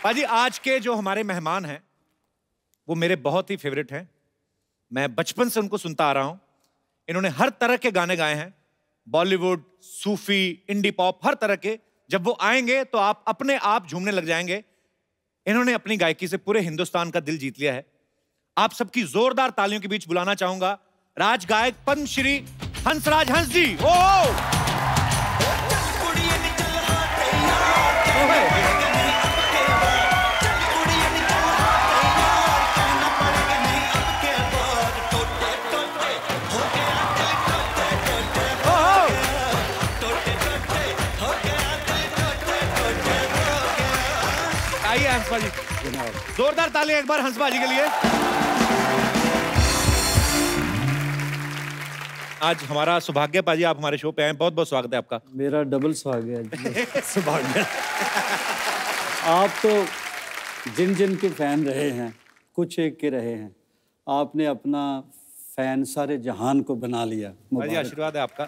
पाजी आज के जो हमारे मेहमान हैं वो मेरे बहुत ही फेवरेट हैं। मैं बचपन से उनको सुनता आ रहा हूं। इन्होंने हर तरह के गाने गाए हैं, बॉलीवुड, सूफी, इंडी पॉप, हर तरह के। जब वो आएंगे तो आप अपने आप झूमने लग जाएंगे। इन्होंने अपनी गायकी से पूरे हिंदुस्तान का दिल जीत लिया है। आप सबकी जोरदार तालियों के बीच बुलाना चाहूंगा राज गायक पद्मश्री हंसराज हंस जी। ओ आइए हंसपा जी, जोरदार तालियां एक बार हंसपा जी के लिए। आज हमारा सौभाग्य पाजी आप हमारे शो पे आए, बहुत बहुत स्वागत है आपका। मेरा डबल सौभाग्य है। सौभाग्य। आप तो जिन जिन के फैन रहे हैं, कुछ एक के रहे हैं, आपने अपना फैन सारे जहान को बना लिया। पाजी आशीर्वाद है आपका।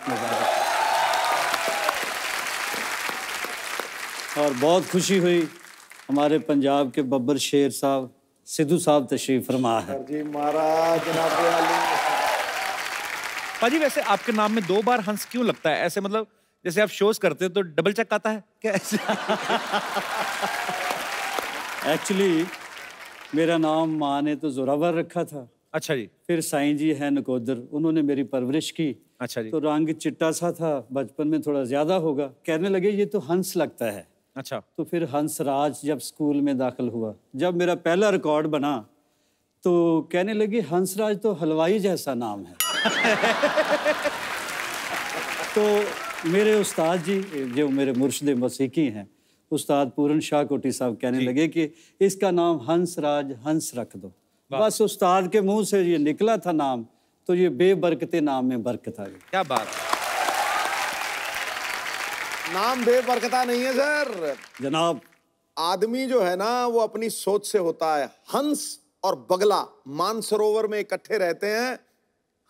और बहुत खुशी हुई, हमारे पंजाब के बब्बर शेर साहब सिद्धू साहब तशरीफ फरमा है। जी महाराज जनाब वाली। पाजी वैसे आपके नाम में 2 बार हंस क्यों लगता है? ऐसे मतलब जैसे आप शोज करते हो तो डबल चेक आता है क्या ऐसे? एक्चुअली मेरा नाम माँ ने तो जोरावर रखा था। अच्छा जी। फिर साईं जी हैं नकोदर, उन्होंने मेरी परवरिश की। अच्छा जी। तो रंग चिट्टा सा था, बचपन में थोड़ा ज्यादा होगा, कहने लगे ये तो हंस लगता है। अच्छा। तो फिर हंसराज जब स्कूल में दाखिल हुआ, जब मेरा पहला रिकॉर्ड बना तो कहने लगे हंसराज तो हलवाई जैसा नाम है। तो मेरे उस्ताद जी जो मेरे मुर्शिद मौसीकी हैं, उस्ताद पूरन शाह कोटी साहब कहने लगे कि इसका नाम हंसराज हंस रख दो। बस उस्ताद के मुंह से ये निकला था नाम, तो ये बेबरकते नाम में बरकत आ गई। क्या बात है। नाम बेबरकता नहीं है सर जनाब। आदमी जो है ना वो अपनी सोच से होता है। हंस और बगला मानसरोवर में इकट्ठे रहते हैं।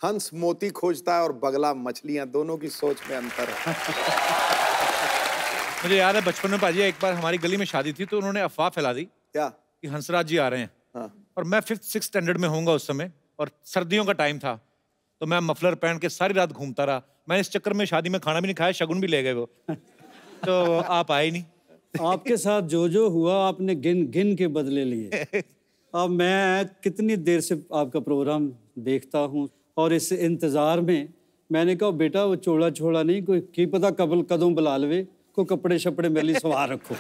हंस मोती खोजता है और बगला मछलियां, दोनों की सोच में अंतर है। मुझे याद है बचपन में पाजी एक बार हमारी गली में शादी थी तो उन्होंने अफवाह फैला दी क्या कि हंसराज जी आ रहे हैं। हाँ। और मैं 5th-6th स्टैंडर्ड में होऊंगा उस समय, और सर्दियों का टाइम था, तो मैं मफलर पहन के सारी रात घूमता रहा। मैंने इस चक्कर में शादी में खाना भी नहीं खाया, शगुन भी ले गए वो। तो आप आए नहीं। आपके साथ जो जो हुआ आपने गिन गिन के बदले लिए। अब मैं कितनी देर से आपका प्रोग्राम देखता हूँ और इस इंतजार में मैंने कहा बेटा वो चोड़ा छोड़ा नहीं, कोई की पता कबल कदों बुला लवे, को कपड़े शपड़े मेरे सवार रखो।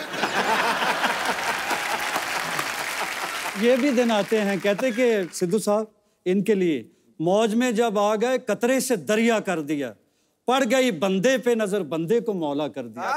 ये भी दिन आते हैं, कहते कि सिद्धू साहब इनके लिए मौज में जब आ गए कतरे से दरिया कर दिया, पड़ गई बंदे पे नजर बंदे को मौला कर दिया।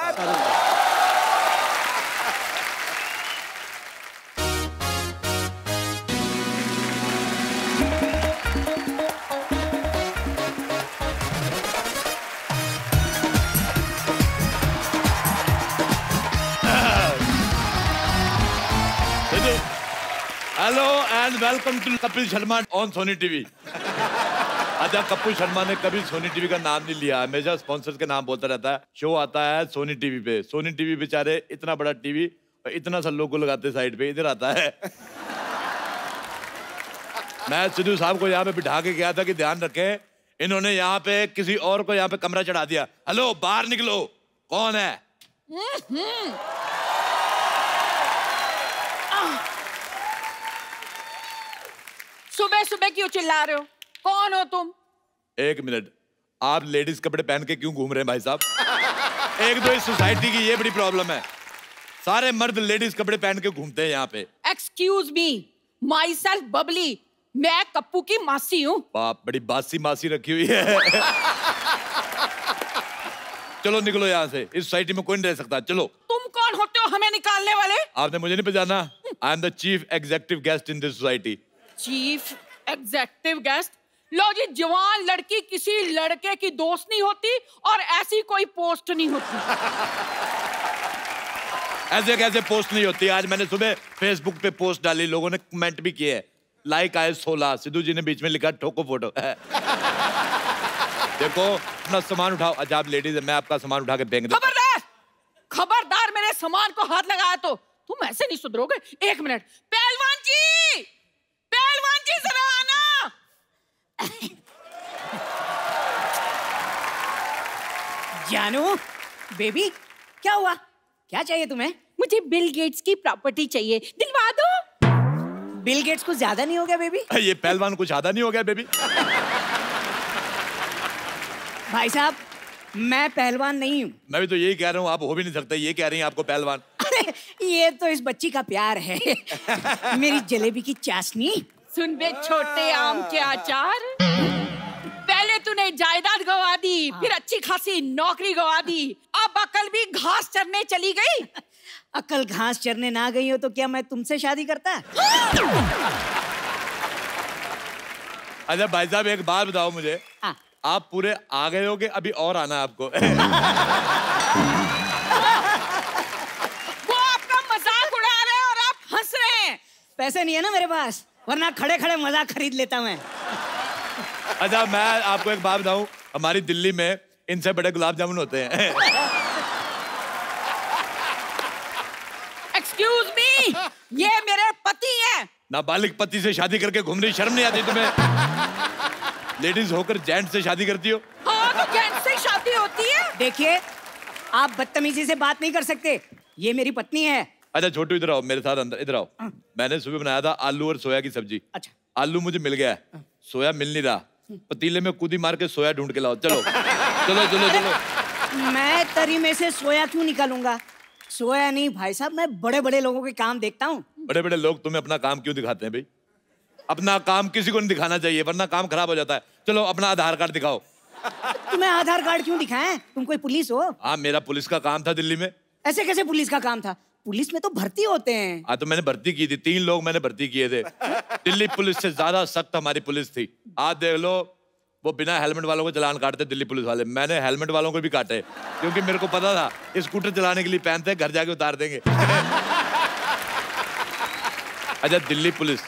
Hello and welcome to Kapil Sharma on Sony TV. अच्छा, कपिल शर्मा ने कभी सोनी टीवी का नाम नहीं लिया, हमेशा स्पॉन्सर्स के नाम बोलता रहता है। शो आता है सोनी टीवी पे। सोनी टीवी बेचारे इतना बड़ा टीवी और इतना सा लोगो लगाते साइड पे, इधर आता है। मैं सिद्धू साहब को यहाँ पे बिठा के गया था कि ध्यान रखें, इन्होंने यहाँ पे किसी और को यहाँ पे कमरा चढ़ा दिया। हेलो बाहर निकलो, कौन है? सुबह सुबह क्यों चिल्ला रहे हो? कौन हो तुम? 1 मिनट, आप लेडीज कपड़े पहन के क्यों घूम रहे हैं भाई साहब? एक तो इस सोसाइटी की ये बड़ी प्रॉब्लम है, सारे मर्द लेडीज कपड़े पहन के घूमते हैं यहाँ पे। Excuse me, my self Babli, मैं कप्पू की मासी हूँ। बाप, बड़ी बासी मासी रखी हुई है। चलो निकलो यहाँ से, इस सोसाइटी में कोई नहीं रह सकता। चलो। तुम कौन होते हो हमें निकालने वाले? आपने मुझे नहीं पहचाना? I am the chief executive guest in this society. Chief executive guest? लो जी, जवान लड़की किसी लड़के की दोस्त नहीं होती और ऐसी कोई पोस्ट नहीं होती। ऐसे कैसे पोस्ट नहीं होती? आज मैंने सुबह फेसबुक पे पोस्ट डाली, लोगों ने कमेंट भी किए, लाइक आए 16। सिद्धू जी ने बीच में लिखा ठोको फोटो। देखो अपना सामान उठाओ। अच्छा आप लेडीज है, मैं आपका सामान उठा के फेंक दूं। खबरदार, खबरदार, मेरे सामान को हाथ लगाया तो तुम ऐसे नहीं सुधरोगे। 1 मिनट। पहलवान जी जरा आना। जानू बेबी, क्या हुआ? क्या चाहिए तुम्हें? मुझे बिल गेट्स की प्रॉपर्टी चाहिए, दिलवा दो। बिल गेट्स कुछ ज्यादा नहीं हो गया बेबी? ये पहलवान कुछ ज्यादा नहीं हो गया बेबी? भाई साहब, मैं पहलवान नहीं हूँ। मैं भी तो यही कह रहा हूँ, आप हो भी नहीं सकते, ये कह रही हैं आपको पहलवान। अरे ये तो इस बच्ची का प्यार है। मेरी जलेबी की चाशनी। सुन बे छोटे आम के अचार, पहले तूने जायदाद गवा दी, फिर अच्छी खासी नौकरी गवा दी, अब अकल भी घास चरने चली गई। अकल घास चरने ना गई हो तो क्या मैं तुमसे शादी करता? अच्छा भाई साहब, एक बात बताओ मुझे, हाँ। आप पूरे आ गए हो कि अभी और आना है आपको? वो आपका मजाक उड़ा रहे हैं और आप हंस रहे हैं। पैसे नहीं है ना मेरे पास, वरना खड़े खड़े मजाक खरीद लेता मैं। अच्छा मैं आपको एक बात बताऊं, हमारी दिल्ली में इनसे बड़े गुलाब जामुन होते हैं। एक्सक्यूज मी, ये मेरे पति हैं। नाबालिग पति से शादी करके घूम रही, शर्म नहीं आती तुम्हें? लेडीज होकर जेंट्स से शादी करती हो? हाँ तो जेंट्स से शादी होती है। देखिए, आप बदतमीजी से बात नहीं कर सकते, ये मेरी पत्नी है। अच्छा छोटू इधर आओ, मेरे साथ अंदर इधर आओ। मैंने सुबह बनाया था आलू और सोया की सब्जी। अच्छा। आलू मुझे मिल गया है, सोया मिल नहीं रहा, पतीले में कूदी मार के सोया ढूंढ के लाओ। चलो चलो चलो चलो। मैं तरी में से सोया क्यों निकालूंगा? सोया नहीं भाई साहब, मैं बड़े बड़े लोगों के काम देखता हूँ। बड़े बड़े लोग तुम्हें अपना काम क्यों दिखाते हैं भाई? अपना काम किसी को नहीं दिखाना चाहिए, वरना काम खराब हो जाता है। चलो अपना आधार कार्ड दिखाओ। तुम्हें आधार कार्ड क्यों दिखाएं? तुम कोई पुलिस हो? हाँ, मेरा पुलिस का काम था दिल्ली में। ऐसे कैसे पुलिस का काम था? पुलिस में तो भर्ती होते हैं। हाँ तो मैंने भर्ती की थी, 3 लोग मैंने भर्ती किए थे। दिल्ली पुलिस से ज्यादा सख्त हमारी पुलिस थी। आज देख लो, वो बिना हेलमेट वालों को चालान काटते दिल्ली पुलिस वाले, मैंने हेलमेट वालों को भी काटे, क्योंकि मेरे को पता था स्कूटर चलाने के लिए पहनते हैं, घर जाके उतार देंगे। अच्छा दिल्ली पुलिस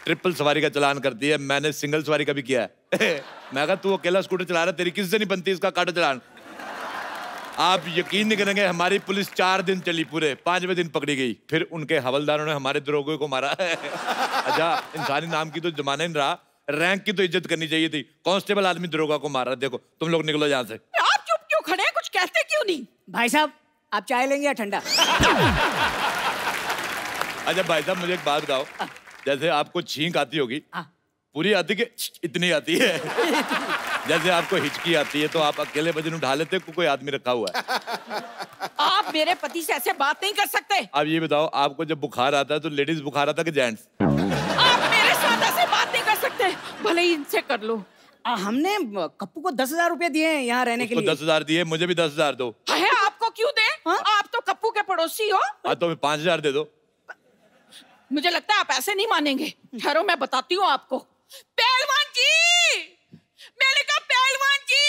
ट्रिपल सवारी का चालान करती है, मैंने सिंगल सवारी का भी किया है। मैं कहा तू अकेला स्कूटर चला रहा है, तेरी किससे नहीं बनती, इसका काटो चालान। आप यकीन नहीं करेंगे, हमारी पुलिस 4 दिन चली, पूरे 5वें दिन पकड़ी गई। फिर उनके हवलदारों ने हमारे दरोगे को मारा। अच्छा इंसानी नाम की तो जमाना नहीं रहा, रैंक की तो इज्जत करनी चाहिए थी। कांस्टेबल आदमी दरोगा को मार रहा। देखो तुम लोग निकलो यहाँ से। आप चुप क्यों खड़े हैं, कुछ कहते क्यों नहीं? भाई साहब, आप चाय लेंगे या ठंडा? अच्छा भाई साहब, मुझे एक बात बताओ, जैसे आपको छींक आती होगी, पूरी आती कि इतनी आती है? जैसे आपको हिचकी आती है तो आप अकेले वजन उठा लेते हो, कोई आदमी रखा हुआ है? आप मेरे पति से ऐसे बात नहीं कर सकते। आप ये बताओ, आपको जब बुखार आता है तो लेडीज बुखार आता है कि जेंट्स? आप मेरे साथ ऐसे बात नहीं कर सकते, भले ही इनसे कर लो। हमने कप्पू को 10,000 रुपए दिए हैं यहाँ रहने के लिए। 10,000 दिए, मुझे भी 10,000 दो। है आपको क्यों दे? आप तो कप्पू के पड़ोसी हो। हाँ तो 5,000 दे दो। मुझे लगता है आप ऐसे नहीं मानेंगे, ठहरो मैं बताती हूँ आपको। पहलवान जी, मैंने कहा पहलवान जी,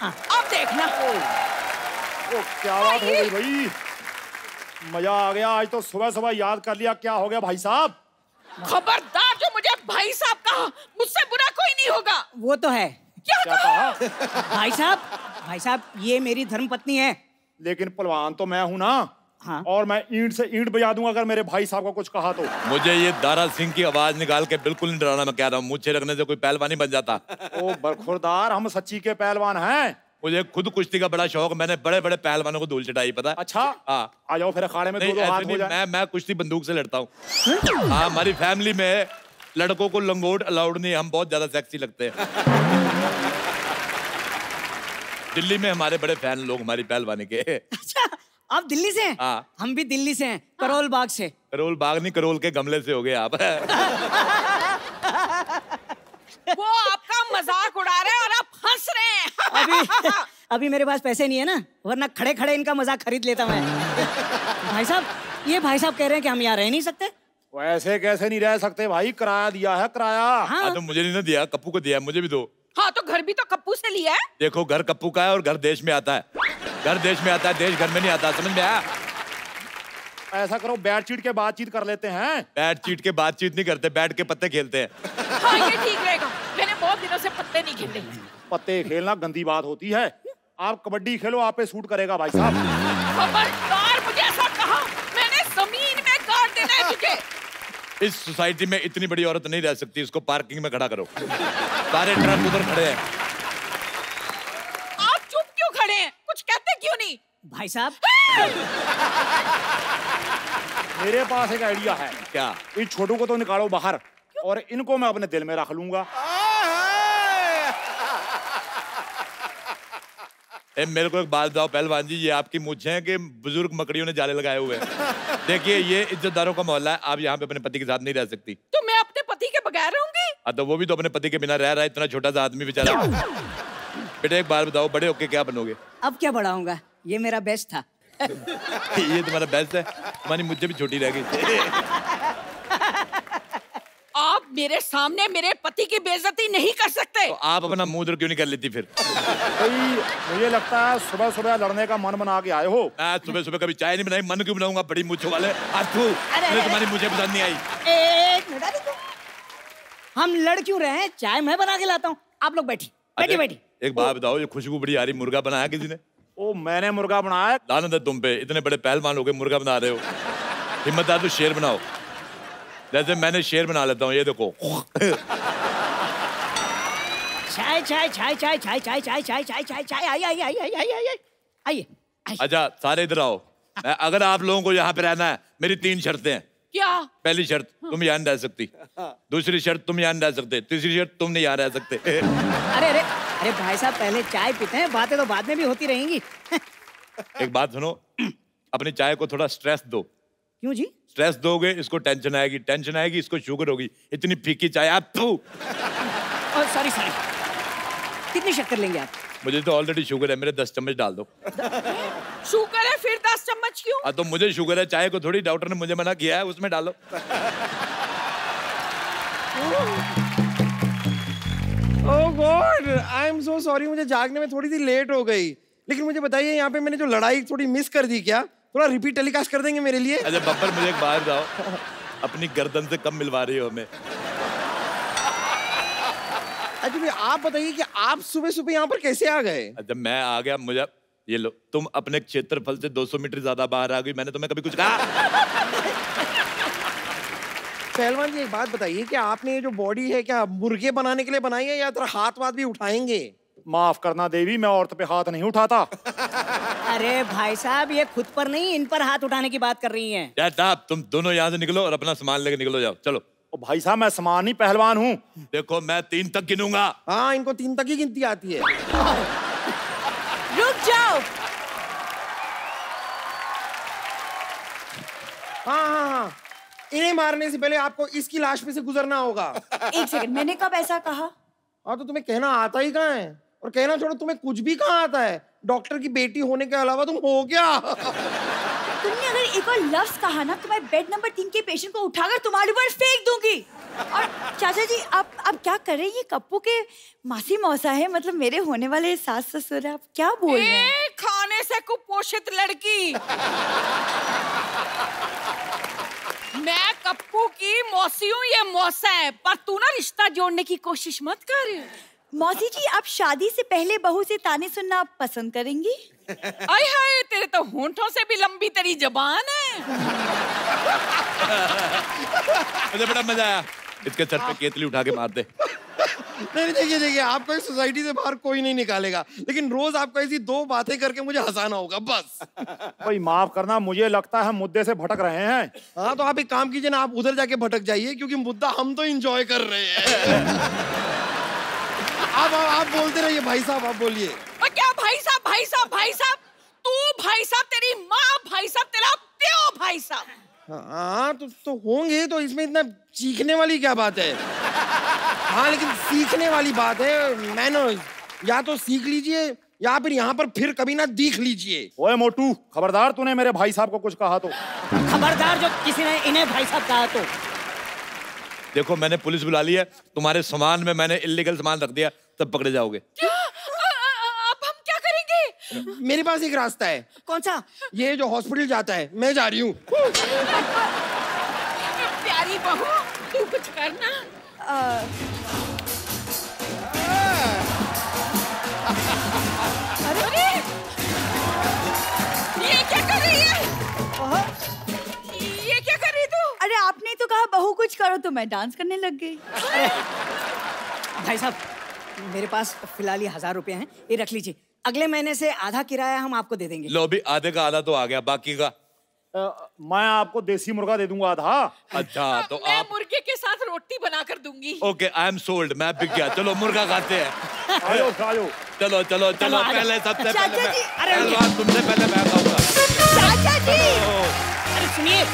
अब देखना। ओ क्या बात हो गई भाई, मजा आ गया। आज तो सुबह सुबह याद कर लिया। क्या हो गया भाई साहब? खबरदार, जो मुझे भाई साहब कहा, मुझसे बुरा कोई नहीं होगा। वो तो है। क्या कहा? भाई साहब ये मेरी धर्मपत्नी है। लेकिन पहलवान तो मैं हूं ना। हाँ। और मैं ईंट से ईंट बजा दूंगा अगर मेरे भाई साहब को कुछ कहा तो। मुझे ये दारा सिंह की आवाज निकाल के बिल्कुल नहीं डराना, मैं कह रहा हूँ, मुझे रखने से कोई पहलवानी बन जाता। ओ बरखुरदार, हम सच्ची के पहलवान हैं। मुझे खुद कुश्ती का बड़ा शौक, मैंने बड़े बड़े पहलवानों को धूल चटाई, पता है? अच्छा हाँ। आ जाओ फिर अखाड़े में नहीं, 2-2 हाथ ऐसे हो नहीं, जाए। मैं कुश्ती बंदूक से लड़ता हूँ। हाँ, हमारी फैमिली में लड़कों को लंगोट अलाउड नहीं, हम बहुत ज्यादा सेक्सी लगते हैं। दिल्ली में हमारे बड़े फैन लोग हमारी पहलवानी के। अच्छा, आप दिल्ली से हैं? हाँ। हम भी दिल्ली से हैं, करोल बाग से। करोल बाग नहीं, करोल के गमले से हो गए आप। वो आपका मजाक उड़ा रहे हैं और आप हंस रहे हैं। अभी मेरे पास पैसे नहीं है ना, वरना खड़े खड़े इनका मजाक खरीद लेता मैं। भाई साहब, ये भाई साहब कह रहे हैं कि हम यहाँ रह नहीं सकते। वैसे कैसे नहीं रह सकते भाई, किराया दिया है किराया। हाँ। तो मुझे नहीं ना दिया, कप्पू को दिया, मुझे भी दो। हाँ तो घर भी तो कप्पू से लिया है। देखो घर कप्पू का है और घर देश में आता है, घर देश में आता है, देश घर में नहीं आता, समझ में आया? ऐसा करो, बैट चीट के बातचीत कर लेते हैं। बैट चीट के बातचीत नहीं करते, बैठ के पत्ते खेलते हैं। हाँ ये ठीक रहेगा, मैंने बहुत दिनों से पत्ते नहीं खेले। पत्ते खेलना गंदी बात होती है। आप कबड्डी खेलो, आप पे सूट करेगा भाई साहब। खबरदार, मुझे ऐसा कहा इस सोसाइटी में इतनी बड़ी औरत नहीं रह सकती, इसको पार्किंग में खड़ा करो। सारे ट्रक उधर खड़े हैं। आप चुप क्यों खड़े हैं? कुछ कहते क्यों नहीं? भाई साहब मेरे पास एक आइडिया है। क्या? इन छोटू को तो निकालो बाहर और इनको मैं अपने दिल में रख लूंगा। मेरे को एक बात बताओ पहलवान जी, ये आपकी मूंछें हैं कि बुजुर्ग मकड़ियों ने जाले लगाए हुए हैं? देखिए ये इज्जतदारों का मोहल्ला है, आप यहाँ पे अपने पति के साथ नहीं रह सकती। तो मैं अपने पति के बगैर रहूंगी? तो वो भी तो अपने पति के बिना रह रहा है, इतना छोटा सा आदमी बेचारा। बेटे एक बार बताओ, बड़े होके क्या बनोगे? अब क्या बड़ा होऊंगा, ये मेरा बेस्ट था। ये तुम्हारा बेस्ट है, तुम्हारी मुझे भी छोटी रह गई। आप मेरे सामने मेरे पति की बेइज्जती नहीं कर सकते। तो आप अपना मुंह उधर क्यों नहीं कर लेती फिर? भाई मुझे लगता है सुबह सुबह लड़ने का मन बना के आए हो। मैं सुबह सुबह कभी चाय नहीं बनाई, मन क्यों बनाऊंगा? बड़ी मूंछों वाले तुम्हारी मुझे पसंद नहीं आई। एक मिनट हम लड़ क्यों रहे हैं? चाय मैं बना के लाता हूँ, आप लोग बैठी बैठी बैठी। एक बात बताओ, ये खुशबू बड़ी आ रही, मुर्गा बनाया किसी ने? ओ मैंने मुर्गा बनाया। लानत है तुम पे, इतने बड़े पहलवान हो गए मुर्गा बना रहे हो। हिम्मत है तो शेर बनाओ, जैसे मैंने शेर बना लेता हूँ। ये देखो चाय चाय चाय चाय चाय चाय चाय चाय चाय चाय चाय आई आई आई आई आई आई आई आइए। अच्छा सारे इधर आओ। अगर आप लोगों को यहाँ पे रहना है, मेरी 3 शर्तें हैं। क्या? पहली शर्त, तुम यहाँ नहीं रह सकती। दूसरी शर्त, तुम यहाँ नहीं रह सकते। तीसरी शर्त, तुम नहीं यहाँ रह सकते। अरे अरे अरे भाई साहब पहले चाय पीते हैं, बातें तो बाद में भी होती रहेंगी। एक बात सुनो, अपनी चाय को थोड़ा स्ट्रेस दो। क्यों जी? स्ट्रेस दोगे इसको टेंशन आएगी, टेंशन आएगी इसको शुगर होगी। इतनी फीकी चाय आप सॉरी सॉरी, कितनी शक्कर लेंगे आप? मुझे तो ऑलरेडी शुगर है, मेरे 10 चम्मच डाल दो। शुगर है फिर 10 चम्मच क्यों? हाँ तो मुझे शुगर है, चाय को थोड़ी डॉक्टर ने मुझे मना किया है, उसमें डालो। Oh God, I am so sorry, मुझे जागने में थोड़ी सी लेट हो गई। लेकिन मुझे बताइए यहाँ पे मैंने जो लड़ाई थोड़ी मिस कर दी, क्या थोड़ा रिपीट टेलीकास्ट कर देंगे मेरे लिए? अच्छा बब्बर मुझे एक बात बताओ, अपनी गर्दन से कब मिलवा रही हो हमें? अच्छा भाई आप बताइए कि आप सुबह सुबह यहाँ पर कैसे आ गए? जब मैं आ गया, मुझे ये लो, तुम अपने क्षेत्रफल से 200 मीटर ज्यादा बाहर आ गई। मैंने तुम्हें कभी कुछ कहा? पहलवान जी एक बात बताइए कि आपने ये जो बॉडी है क्या मुर्गे बनाने के लिए बनाई है या थोड़ा हाथ वाथ भी उठाएंगे? माफ करना देवी, मैं औरत पे हाथ नहीं उठाता। अरे भाई साहब ये खुद पर नहीं, इन पर हाथ उठाने की बात कर रही हैं। यार तुम दोनों यहाँ से निकलो और अपना सामान लेके निकलो, जाओ चलो। ओ भाई साहब मैं सामान ही पहलवान हूँ। देखो मैं 3 तक गिनूंगा। हाँ इनको 3 तक ही गिनती आती है। रुक जाओ। हाँ, इन्हें मारने से पहले आपको इसकी लाश पे से गुजरना होगा। एक सेकंड, मैंने कब ऐसा कहा? हाँ तो तुम्हें कहना आता ही कहाँ है, और कहना छोड़ो तुम्हें कुछ भी कहाँ आता है। डॉक्टर की बेटी होने के अलावा तुम हो क्या? तुमने अगर एक और लफ्ज कहा ना तो मैं बेड नंबर 3 के पेशेंट को उठाकर तुम्हारे ऊपर फेंक दूंगी। और चाचा जी आप क्या कर रहे हैं? ये कप्पू के मासी मौसा है, मतलब मेरे होने वाले सास ससुर है, आप क्या बोल रहे हैं? खाने से कुपोषित लड़की। मैं कप्पू की मौसी हूँ, ये मौसा है, पर तू ना रिश्ता जोड़ने की कोशिश मत कर। मौसी जी आप शादी से पहले बहू से ताने सुनना पसंद करेंगी? आय हाय, तेरे तो होंठों से भी लंबी तेरी जबान है। मुझे बड़ा मजा आया, इसके सर पे केतली उठा के मार दे। नहीं देखिए आपको इस सोसाइटी से बाहर कोई नहीं निकालेगा, लेकिन रोज आपको ऐसी 2 बातें करके मुझे हंसाना होगा बस। भाई माफ करना, मुझे लगता है मुद्दे से भटक रहे हैं। हाँ तो आप एक काम कीजिए ना, आप उधर जाके भटक जाइए, क्योंकि मुद्दा हम तो एंजॉय कर रहे हैं। आप बोलते रहिए भाई साहब, आप बोलिए। क्या भाई साहब भाई साहब भाई साहब? तू भाई साहब, तेरी माँ भाई साहब, तेरा प्यो भाई साहब। हाँ तो होंगे, तो इसमें इतना चीखने वाली क्या बात है? हाँ लेकिन सीखने वाली बात है। मैनर्स या तो सीख लीजिए या फिर यहाँ पर फिर कभी ना दिख लीजिए। ओए मोटू, खबरदार तूने मेरे भाई साहब को कुछ कहा तो। खबरदार जो किसी ने इन्हें भाई साहब कहा तो। देखो मैंने पुलिस बुला ली है, तुम्हारे सामान में मैंने इल्लीगल सामान रख दिया, तब पकड़े जाओगे। क्या? अब हम क्या करेंगे? मेरे पास एक रास्ता है। कौन सा? ये जो हॉस्पिटल जाता है, मैं जा रही हूँ। प्यारी बहू तू कुछ करना। अरे ये क्या कर रही है? ये क्या कर रही तू? अरे आपने तो कहा बहू कुछ कुछ करो तो मैं डांस करने लग गई। भाई साहब, मेरे पास फिलहाल ये 1000 रुपए हैं, ये रख लीजिए। अगले महीने से आधा किराया हम आपको दे देंगे। लो भी, आधे का आधा तो आ गया, बाकी का मैं आपको देसी मुर्गा दे दूंगा आधा। अच्छा तो मैं आप मुर्गे के साथ रोटी बना कर दूंगी। ओके, आई एम सोल्ड, मैं बिक गया। चलो मुर्गा खाते हैं। आयो आयो। चलो चलो चलो, आ जाओ। पहले सबसे चाचा पहले जी, अरे पहलवान तुमसे पहले मैं खाऊंगा। चाचा जी, अरे सुनिए,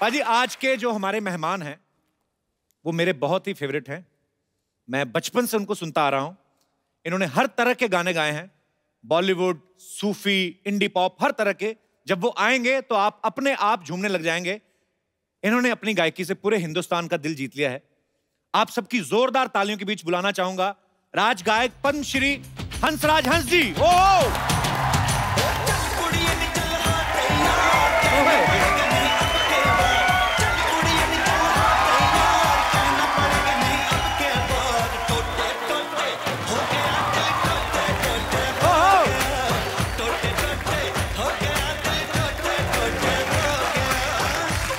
पाजी, आज के जो हमारे मेहमान हैं वो मेरे बहुत ही फेवरेट हैं। मैं बचपन से उनको सुनता आ रहा हूं। इन्होंने हर तरह के गाने गाए हैं, बॉलीवुड, सूफी, इंडी पॉप, हर तरह के। जब वो आएंगे तो आप अपने आप झूमने लग जाएंगे। इन्होंने अपनी गायकी से पूरे हिंदुस्तान का दिल जीत लिया है। आप सबकी जोरदार तालियों के बीच बुलाना चाहूंगा राज गायक पद्मश्री हंसराज हंस जी। ओ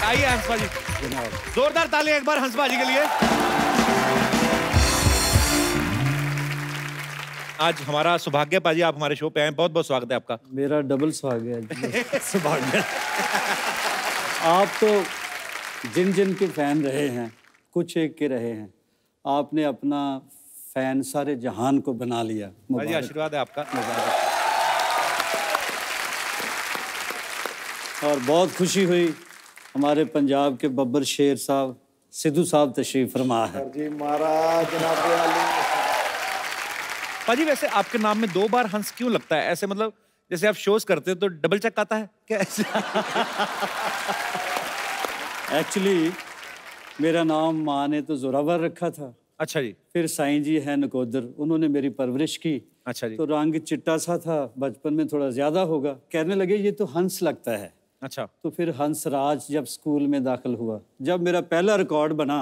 आइए हंसपा जी, जोरदार तालियां एक बार हंसपा जी के लिए। आज हमारा सौभाग्य पाजी, आप हमारे शो पे आए, बहुत बहुत स्वागत है आपका। मेरा डबल सौभाग्य सौभाग्य। आप तो जिन जिन के फैन रहे हैं, कुछ एक के रहे हैं, आपने अपना फैन सारे जहान को बना लिया। पाजी आशीर्वाद है आपका। और बहुत खुशी हुई, हमारे पंजाब के बब्बर शेर साहब सिद्धू साहब तशरीफ फरमा है। जी महाराज, जनाब वाली। पाजी वैसे आपके नाम में 2 बार हंस क्यों लगता है? ऐसे मतलब जैसे आप शोज करते हो तो डबल चेक आता है क्या ऐसे? एक्चुअली मेरा नाम माँ ने तो जोरावर रखा था। अच्छा जी। फिर साईं जी हैं नकोदर, उन्होंने मेरी परवरिश की। अच्छा जी। तो रंग चिट्टा सा था, बचपन में थोड़ा ज्यादा होगा, कहने लगे ये तो हंस लगता है। अच्छा। तो फिर हंसराज जब स्कूल में दाखिल हुआ, जब मेरा पहला रिकॉर्ड बना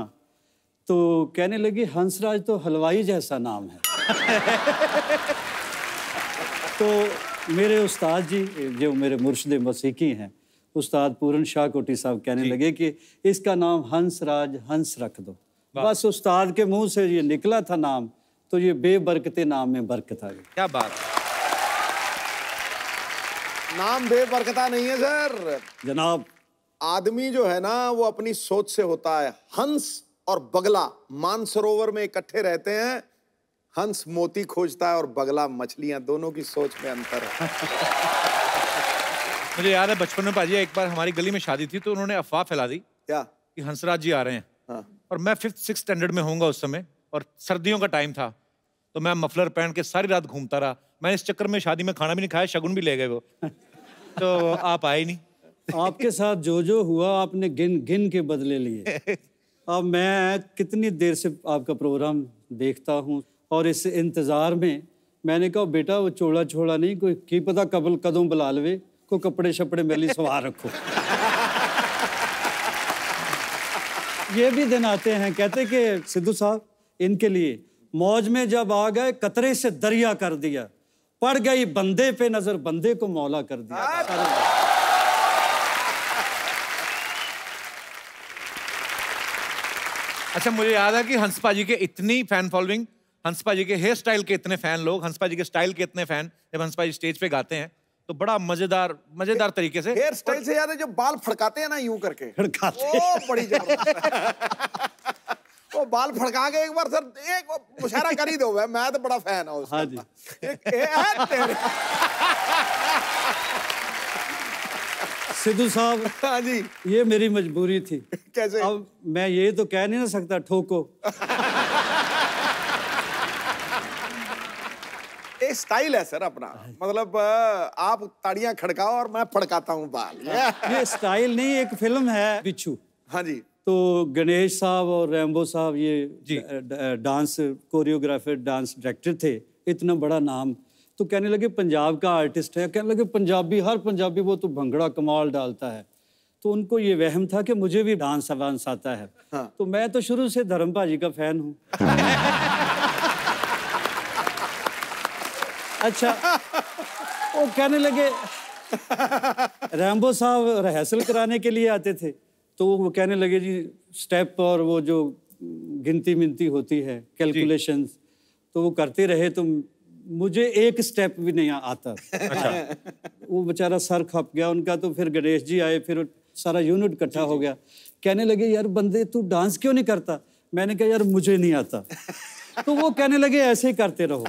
तो कहने लगे हंसराज तो हलवाई जैसा नाम है। तो मेरे उस्ताद जी, जो मेरे मुर्शिद मौसीकी हैं, उस्ताद पूरन शाह कोटी साहब, कहने लगे कि इसका नाम हंसराज हंस रख दो। बस उस्ताद के मुंह से ये निकला था नाम, तो ये बेबरकते नाम में बरकत आ गई। क्या बात है। नाम बेबरकता नहीं है सर जनाब। आदमी जो है ना वो अपनी सोच से होता है। हंस और बगला मानसरोवर में इकट्ठे रहते हैं। हंस मोती खोजता है और बगला मछलियां, दोनों की सोच में अंतर है। मुझे याद है बचपन में पाजी एक बार हमारी गली में शादी थी तो उन्होंने अफवाह फैला दी क्या? कि हंसराज जी आ रहे हैं। हाँ। और मैं 5th-6th स्टैंडर्ड में होऊंगा उस समय, और सर्दियों का टाइम था, तो मैं मफलर पहन के सारी रात घूमता रहा। मैं इस चक्कर में शादी में खाना भी नहीं खाया, शगुन भी ले गए वो। तो आप आए नहीं। आपके साथ जो हुआ आपने गिन गिन के बदले लिए। अब मैं कितनी देर से आपका प्रोग्राम देखता हूँ, और इस इंतज़ार में मैंने कहा बेटा वो चोड़ा छोड़ा नहीं, कोई की पता कबल कदों बुला लवे, को कपड़े शपड़े मेली सवार रखो। ये भी दिन आते हैं, कहते कि सिद्धू साहब इनके लिए मौज में जब आ गए कतरे से दरिया कर दिया, पड़ गई बंदे पे नजर बंदे को मौला कर दिया। अच्छा, मुझे याद है कि हंसपा जी के इतनी फैन फॉलोइंग, हंसपा जी के हेयर स्टाइल के इतने फैन लोग, हंसपा जी के स्टाइल के इतने फैन, जब हंसपा जी स्टेज पे गाते हैं तो बड़ा मजेदार तरीके से। हेयर स्टाइल से याद है जो बाल फड़काते हैं ना यूं करके, फड़काते, वो बड़ी जबरदस्त। वो बाल फड़का के एक बार सर एक मुशायरा कर ही दो, मैं तो बड़ा फैन हूं उसका। हाँ जी। तेरे। सिद्धू साहब, हाँ जी। ये मेरी मजबूरी थी। कैसे? अब मैं ये तो कह नहीं ना सकता ठोको। एक स्टाइल है सर अपना, मतलब आप ताड़ियां खड़काओ और मैं फड़काता हूँ बाल। ये स्टाइल नहीं, एक फिल्म है बिच्छू। हाँ जी। तो गणेश साहब और रैम्बो साहब ये डांस कोरियोग्राफर, डांस डायरेक्टर थे, इतना बड़ा नाम। तो कहने लगे पंजाब का आर्टिस्ट है, कहने लगे पंजाबी, हर पंजाबी वो तो भंगड़ा कमाल डालता है। तो उनको ये वहम था कि मुझे भी डांस वांस आता है। हाँ। तो मैं तो शुरू से धर्म भाजी का फैन हूँ। अच्छा, वो कहने लगे, रैम्बो साहब रिहर्सल कराने के लिए आते थे, तो वो कहने लगे जी स्टेप और वो जो गिनती मिनती होती है, कैलकुलेशंस, तो वो करते रहे, तो मुझे एक स्टेप भी नहीं आता। अच्छा। वो बेचारा सर खप गया उनका, तो फिर गणेश जी आए, फिर सारा यूनिट इकट्ठा हो गया। कहने लगे यार बंदे तू डांस क्यों नहीं करता? मैंने कहा यार मुझे नहीं आता। तो वो कहने लगे ऐसे ही करते रहो।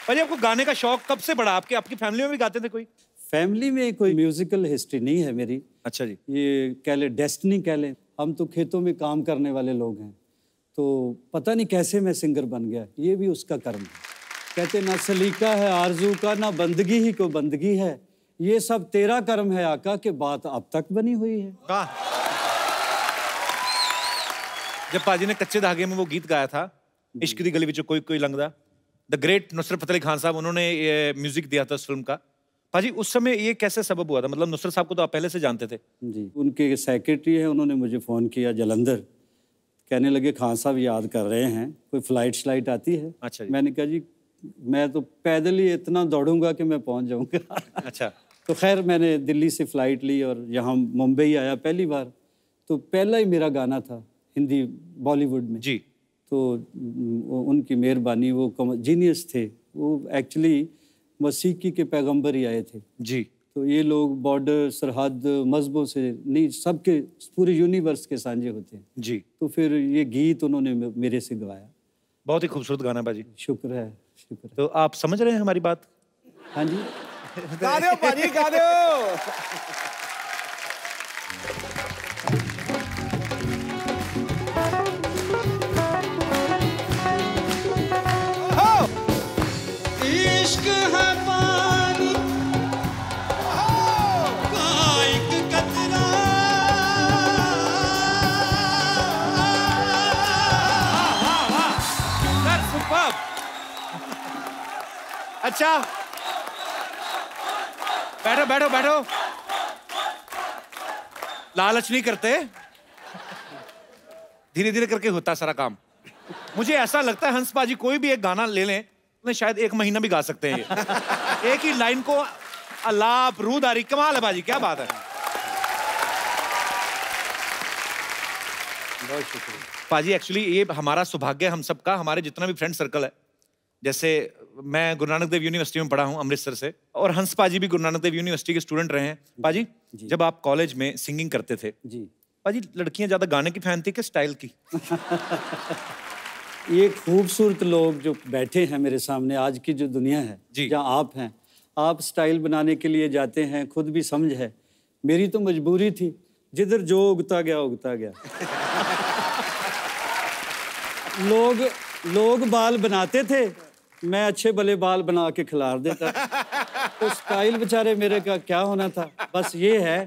भाई आपको गाने का शौक कब से बढ़ा? आपकी फैमिली में भी गाते थे कोई? फैमिली में कोई म्यूजिकल हिस्ट्री नहीं है मेरी। अच्छा जी। ये कह ले डेस्टिनी कह ले, हम तो खेतों में काम करने वाले लोग हैं, तो पता नहीं कैसे मैं सिंगर बन गया, ये भी उसका कर्म है। कहते ना सलीका है आरजू का, ना बंदगी ही को बंदगी है, ये सब तेरा कर्म है आका, के बात अब तक बनी हुई है। जब पाजी ने कच्चे धागे में वो गीत गाया था, इश्क दी गली विच कोई कोई लंघदा, द ग्रेट नुसरत फतेह अली खान साहब उन्होंने ये म्यूजिक दिया था उस फिल्म का। पाजी उस समय ये कैसे सबब हुआ था? मतलब नुसरत साहब को तो आप पहले से जानते थे? जी, उनके सेक्रेटरी है, उन्होंने मुझे फ़ोन किया जलंधर, कहने लगे खान साहब याद कर रहे हैं, कोई फ्लाइट आती है? अच्छा जी। मैंने कहा जी मैं तो पैदल ही इतना दौड़ूंगा कि मैं पहुंच जाऊंगा। अच्छा। तो खैर मैंने दिल्ली से फ़्लाइट ली और यहाँ मुंबई आया पहली बार, तो पहला ही मेरा गाना था हिंदी बॉलीवुड में। जी। तो उनकी मेहरबानी, वो जीनियस थे, वो एक्चुअली मसीकी के पैगंबर ही आए थे। जी। तो ये लोग बॉर्डर सरहद मजहबों से नहीं, सबके पूरे यूनिवर्स के सांझे होते हैं। जी। तो फिर ये गीत उन्होंने मेरे से गवाया। बहुत ही खूबसूरत गाना बाजी। शुक्र है, शुक्र है। तो आप समझ रहे हैं हमारी बात? हाँ जी। गा दो पाजी, गा दो। इश्क है पानी का एक कतरा, अच्छा बैठो बैठो बैठो, लालच नहीं करते, धीरे धीरे करके होता है सारा काम। मुझे ऐसा लगता है हंस पाजी कोई भी एक गाना ले लें तो शायद 1 महीना भी गा सकते हैं ये। एक ही लाइन को अलाप रूदारी, कमाल है बाजी, क्या बात है। बहुत शुक्रिया पाजी। एक्चुअली ये हमारा सौभाग्य, हम सबका, हमारे जितना भी फ्रेंड सर्कल है, जैसे मैं गुरु नानक देव यूनिवर्सिटी में पढ़ा हूँ अमृतसर से, और हंस पाजी भी गुरु नानक देव यूनिवर्सिटी के स्टूडेंट रहे हैं। पाजी जब आप कॉलेज में सिंगिंग करते थे जी, पाजी लड़कियां ज्यादा गाने की फैन थी कि स्टाइल की? ये खूबसूरत लोग जो बैठे हैं मेरे सामने, आज की जो दुनिया है जहाँ आप हैं, आप स्टाइल बनाने के लिए जाते हैं, खुद भी समझ है। मेरी तो मजबूरी थी, जिधर जो उगता गया उगता गया। लोग बाल बनाते थे, मैं अच्छे भले बाल बना के खिलार देता। तो स्टाइल बेचारे मेरे का क्या होना था। बस ये है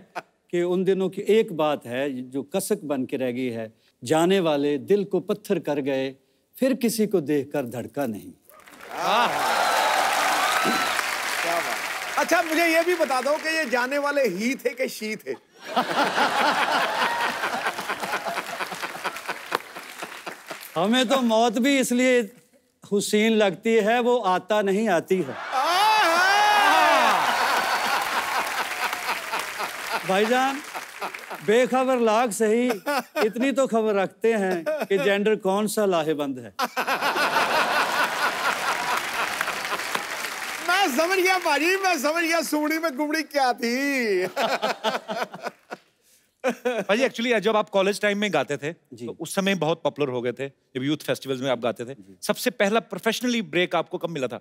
कि उन दिनों की एक बात है जो कसक बन के रह गई है, जाने वाले दिल को पत्थर कर गए, फिर किसी को देखकर धड़का नहीं। क्या बात। अच्छा मुझे ये भी बता दो कि ये जाने वाले ही थे कि शी थे? हमें तो मौत भी इसलिए हुसैन लगती है, वो आता नहीं आती है। भाईजान बेखबर लाख सही, इतनी तो खबर रखते हैं कि जेंडर कौन सा लाहेबंद है। मैं समझ गया बाजी, मैं समझ गया सुमड़ी में गुमड़ी क्या थी। भाजी एक्चुअली जब आप कॉलेज टाइम में गाते थे तो उस समय बहुत पॉपुलर हो गए थे, जब यूथ फेस्टिवल्स में आप गाते थे। सबसे पहला प्रोफेशनली ब्रेक आपको कब मिला था?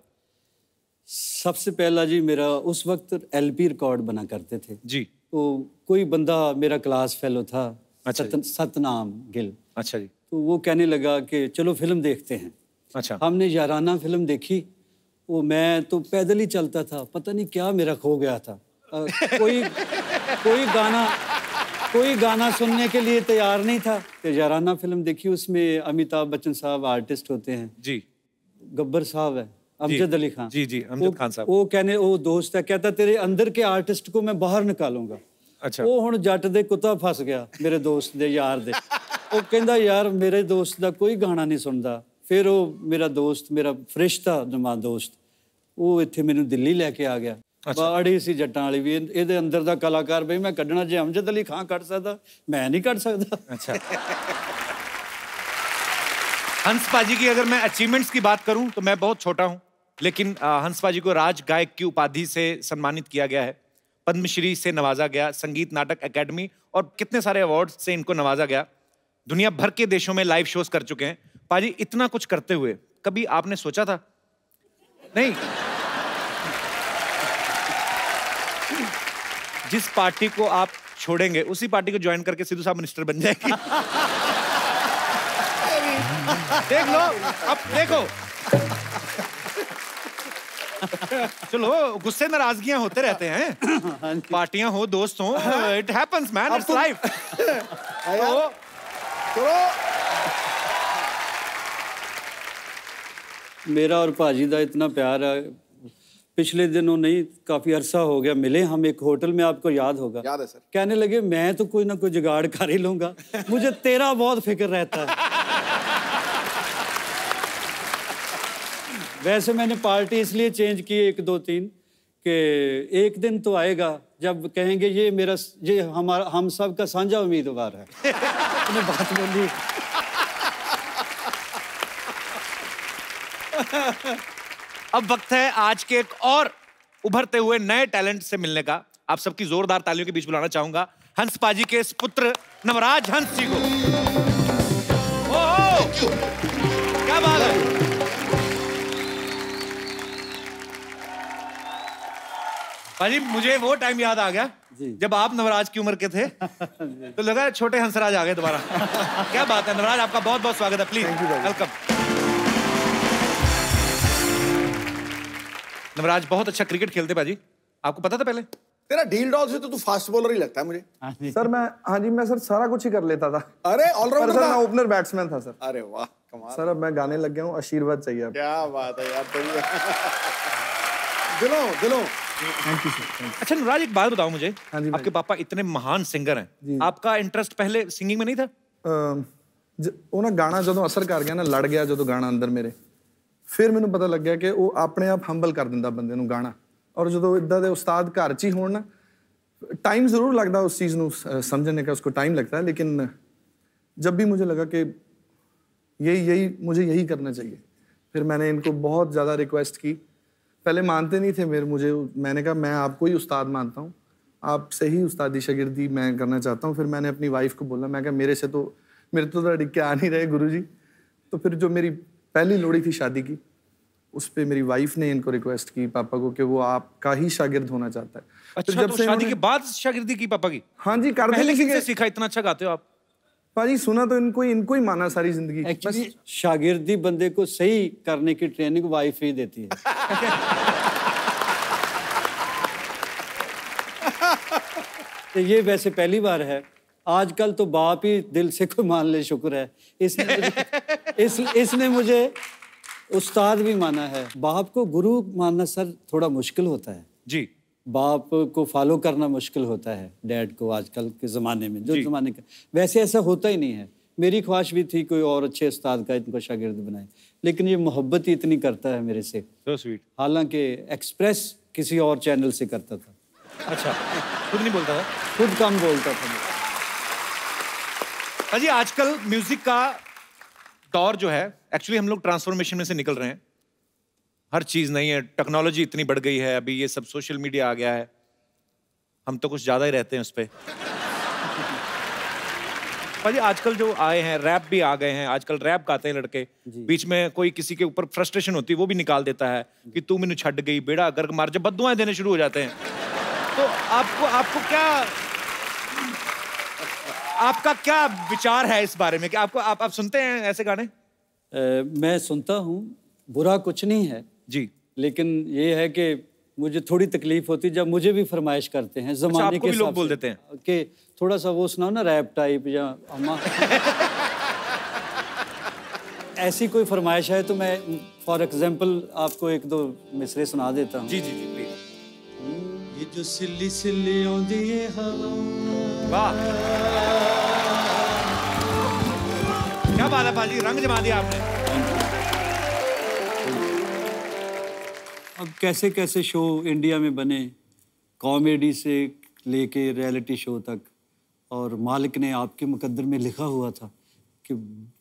सबसे पहला जी मेरा उस वक्त LP रिकॉर्ड बना करते थे जी। तो कोई बंदा मेरा क्लास फेलो था, अच्छा सतनाम गिल। अच्छा जी। तो वो कहने लगा कि चलो फिल्म देखते हैं। अच्छा। हमने याराना फिल्म देखी, वो मैं तो पैदल ही चलता था, पता नहीं क्या मेरा खो गया था। कोई गाना सुनने के लिए तैयार नहीं था। तो याराना फिल्म देखी, उसमें अमिताभ बच्चन साहब आर्टिस्ट होते हैं जी, गब्बर साहब है, अमजद अली खान। जी जी, अमजद खान साहब। वो दोस्त है, कहता तेरे अंदर के आर्टिस्ट को मैं बाहर निकालूंगा। अच्छा। वो हुण जट दे कुत्ता फस गया मेरे दोस्त दे यार दे। वो कहंदा यार मेरे दोस्त दा कोई गाना नहीं सुनदा। फिर वो मेरा दोस्त, मेरा फरिश्ता नमा दोस्त, वो इत्थे मैनू दिल्ली लैके आ गया। बाड़ी सी जट्टां वाली भी इहदे अंदर दा कलाकार बई मैं कढना, जे अमजद अली खान कढ सकदा मैं नहीं कढ सकदा। अच्छा। हंस पाजी की अगर मैं अचीवमेंट्स की बात करूं तो मैं बहुत छोटा हूं, लेकिन हंस पाजी को राज गायक की उपाधि से सम्मानित किया गया है, पद्मश्री से नवाजा गया, संगीत नाटक अकेडमी और कितने सारे अवार्ड से इनको नवाजा गया। दुनिया भर के देशों में लाइव शोज कर चुके हैं। पाजी, इतना कुछ करते हुए कभी आपने सोचा था नहीं जिस पार्टी को आप छोड़ेंगे उसी पार्टी को ज्वाइन करके सिद्धू साहब मिनिस्टर बन जाएंगे? देख लो, अब देखो, चलो गुस्से नाराजगियां होते रहते हैं, पार्टियां हो, दोस्त हो, it happens man, it's life. मेरा और भाजी का इतना प्यार है, पिछले दिनों नहीं काफी अरसा हो गया मिले हम एक होटल में, आपको याद होगा। याद है सर। कहने लगे मैं तो कोई ना कोई जुगाड़ कर ही लूंगा, मुझे तेरा बहुत फिक्र रहता है। वैसे मैंने पार्टी इसलिए चेंज की 1 2 3 कि एक दिन तो आएगा जब कहेंगे ये हमारा हम सब का साझा उम्मीदवार है। मैंने बात बोली। अब वक्त है आज के एक और उभरते हुए नए टैलेंट से मिलने का। आप सबकी जोरदार तालियों के बीच बुलाना चाहूंगा हंस पाजी के इस पुत्र नवराज हंस जी को। ओह, क्या बात है। पाजी, मुझे वो टाइम याद आ गया जब आप नवराज की उम्र के थे तो लगा छोटे हंसराज आ गए दोबारा। क्या बात है नवराज, आपका बहुत बहुत स्वागत है। Please welcome. नवराज बहुत अच्छा क्रिकेट खेलते पाजी, आपको पता था पहले? तेरा ढील डॉल से तो तू फास्ट बॉलर ही लगता है मुझे। सर मैं सर सारा कुछ ही कर लेता था। अरे ऑलराउंडर सर, मैं ओपनर बैट्समैन था सर। अरे वाह कमाल। सर अब मैं गाने लग गया हूँ, आशीर्वाद चाहिए अब। क्या बात है यार, दिलों। Thank you sir. अच्छा नवराज, एक बात बताओ मुझे, हाँ जी आपके पापा इतने महान सिंगर हैं, आपका इंटरेस्ट पहले सिंगिंग में नहीं था? ਉਹ ਨਾ ਗਾਣਾ ਜਦੋਂ ਅਸਰ ਕਰ ਗਿਆ ਨਾ, ਲੜ ਗਿਆ ਜਦੋਂ ਗਾਣਾ ਅੰਦਰ ਮੇਰੇ, ਫਿਰ ਮੈਨੂੰ ਪਤਾ ਲੱਗਿਆ ਕਿ ਉਹ ਆਪਣੇ ਆਪ ਹੰਬਲ ਕਰ ਦਿੰਦਾ ਬੰਦੇ ਨੂੰ ਗਾਣਾ। ਔਰ ਜਦੋਂ ਇਦਾਂ ਦੇ ਉਸਤਾਦ ਘਰ 'ਚ ਹੀ ਹੋਣ ਨਾ, टाइम ज़रूर लगता है उस चीज़ को समझने का, उसको टाइम लगता है, लेकिन जब भी मुझे लगा कि मुझे यही करना चाहिए, फिर मैंने इनको बहुत ज़्यादा रिक्वेस्ट की। पहले मानते नहीं थे मैंने कहा मैं आपको ही उस्ताद मानता हूँ, आपसे ही उस्तादी शागिर्दी मैं करना चाहता हूँ। फिर मैंने अपनी वाइफ को बोला, मैं कहा मेरे तो अड़िक के आ नहीं रहे गुरुजी। तो फिर जो मेरी पहली लोड़ी थी शादी की, उस पे मेरी वाइफ ने इनको रिक्वेस्ट की पापा को कि वो आपका ही शागिर्द होना चाहता है। अच्छा, जब तो शादी के बाद शागिर्दी की पापा की? हाँ जी, कर पहले किससे सीखा? इतना अच्छा गाते हो आप। पाजी सुना तो इनको ही माना सारी जिंदगी। एक्चुअली शागिर्दी बंदे को सही करने की ट्रेनिंग वाइफ ही देती है। तो ये वैसे पहली बार है, आजकल तो बाप ही दिल से कोई मान ले, शुक्र है। इसने मुझे उस्ताद भी माना है। बाप को गुरु मानना सर थोड़ा मुश्किल होता है जी, बाप को फॉलो करना मुश्किल होता है डैड को आजकल के ज़माने में, जो ज़माने का। वैसे ऐसा होता ही नहीं है। मेरी ख्वाहिश भी थी कोई और अच्छे उस्ताद का इनको शागिर्द बनाए, लेकिन ये मोहब्बत ही इतनी करता है मेरे से। so sweet। हालांकि एक्सप्रेस किसी और चैनल से करता था। अच्छा, खुद नहीं बोलता था? खुद कम बोलता था। अजी आजकल म्यूजिक का दौर जो है, एक्चुअली हम लोग ट्रांसफॉर्मेशन में से निकल रहे हैं। हर चीज़ नहीं है, टेक्नोलॉजी इतनी बढ़ गई है, अभी ये सब सोशल मीडिया आ गया है, हम तो कुछ ज़्यादा ही रहते हैं उस पर। भाई आजकल जो आए हैं, रैप भी आ गए हैं, आजकल रैप गाते हैं लड़के, बीच में कोई किसी के ऊपर फ्रस्ट्रेशन होती है वो भी निकाल देता है कि तू मैनू छड़ गई, बेड़ा गर्क मार, जब बद्दुआएं देने शुरू हो जाते हैं। तो आपको क्या, आपका क्या विचार है इस बारे में कि आप सुनते हैं ऐसे गाने? मैं सुनता हूँ, बुरा कुछ नहीं है जी, लेकिन ये है कि मुझे थोड़ी तकलीफ होती है जब मुझे भी फरमाइश करते हैं ज़माने के लोग बोल देते हैं कि थोड़ा सा वो सुनाओ ना रैप टाइप या अम्मा। ऐसी कोई फरमाइश है तो मैं फॉर एग्जांपल आपको एक दो मिसरे सुना देता हूँ। जी जी जी प्लीज। ये जो सिल्ली सिल्ली आउंदी है हवा, वाह क्या बात है पाजी, रंग जमा दिया आपने। अब कैसे कैसे शो इंडिया में बने, कॉमेडी से लेके रियलिटी शो तक, और मालिक ने आपके मुकद्दर में लिखा हुआ था कि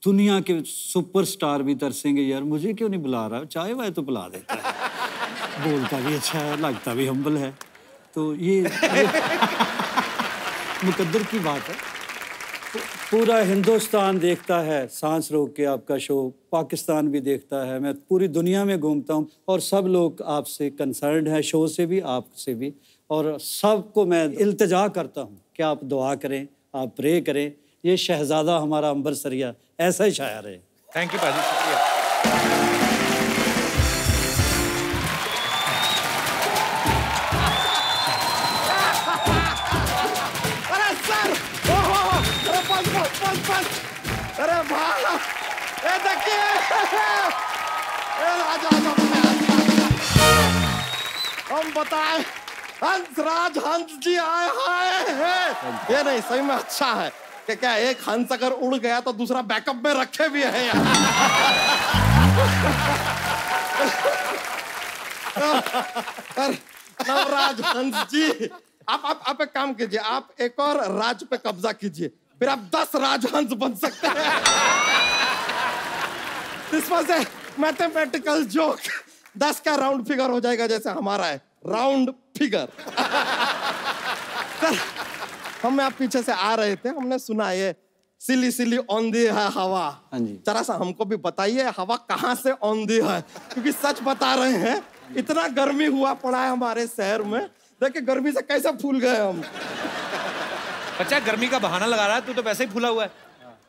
दुनिया के सुपरस्टार भी तरसेंगे, यार मुझे क्यों नहीं बुला रहा, चाहे वह तो बुला देता है। बोलता भी अच्छा है, लगता भी हम्बल है, तो ये मुकद्दर की बात है। पूरा हिंदुस्तान देखता है सांस रोक के आपका शो, पाकिस्तान भी देखता है, मैं पूरी दुनिया में घूमता हूँ और सब लोग आपसे कंसर्न है, शो से भी आपसे भी, और सबको मैं इल्तिजा करता हूँ कि आप दुआ करें, आप प्रे करें, ये शहजादा हमारा अंबर सरिया ऐसा ही शायर है। थैंक यू पाजी, शुक्रिया। अरे सर, अरे बस, अरे भाई, ये देखिए, हम बताए हंसराज हंस जी आए हैं। ये नहीं सही में अच्छा है कि क्या एक हंस अगर उड़ गया तो दूसरा बैकअप में रखे भी है यार। नवराज हंस जी, आप एक काम कीजिए, आप एक और राज पे कब्जा कीजिए, फिर आप 10 राजहंस बन सकते हैं। This was a mathematical joke. 10 का राउंड फिगर हो जाएगा जैसे हमारा है राउंड फिगर। सर, हम आप पीछे से आ रहे थे, हमने सुना ये सिली सिली औंधी है हवा। हाँ जी। जरा सा हमको भी बताइए हवा कहाँ से औंधी है, क्योंकि सच बता रहे हैं इतना गर्मी हुआ पड़ा है हमारे शहर में, देखिए गर्मी से कैसे फूल गए हम। बच्चा गर्मी का बहाना लगा रहा है, तू तो वैसे ही फूला हुआ है।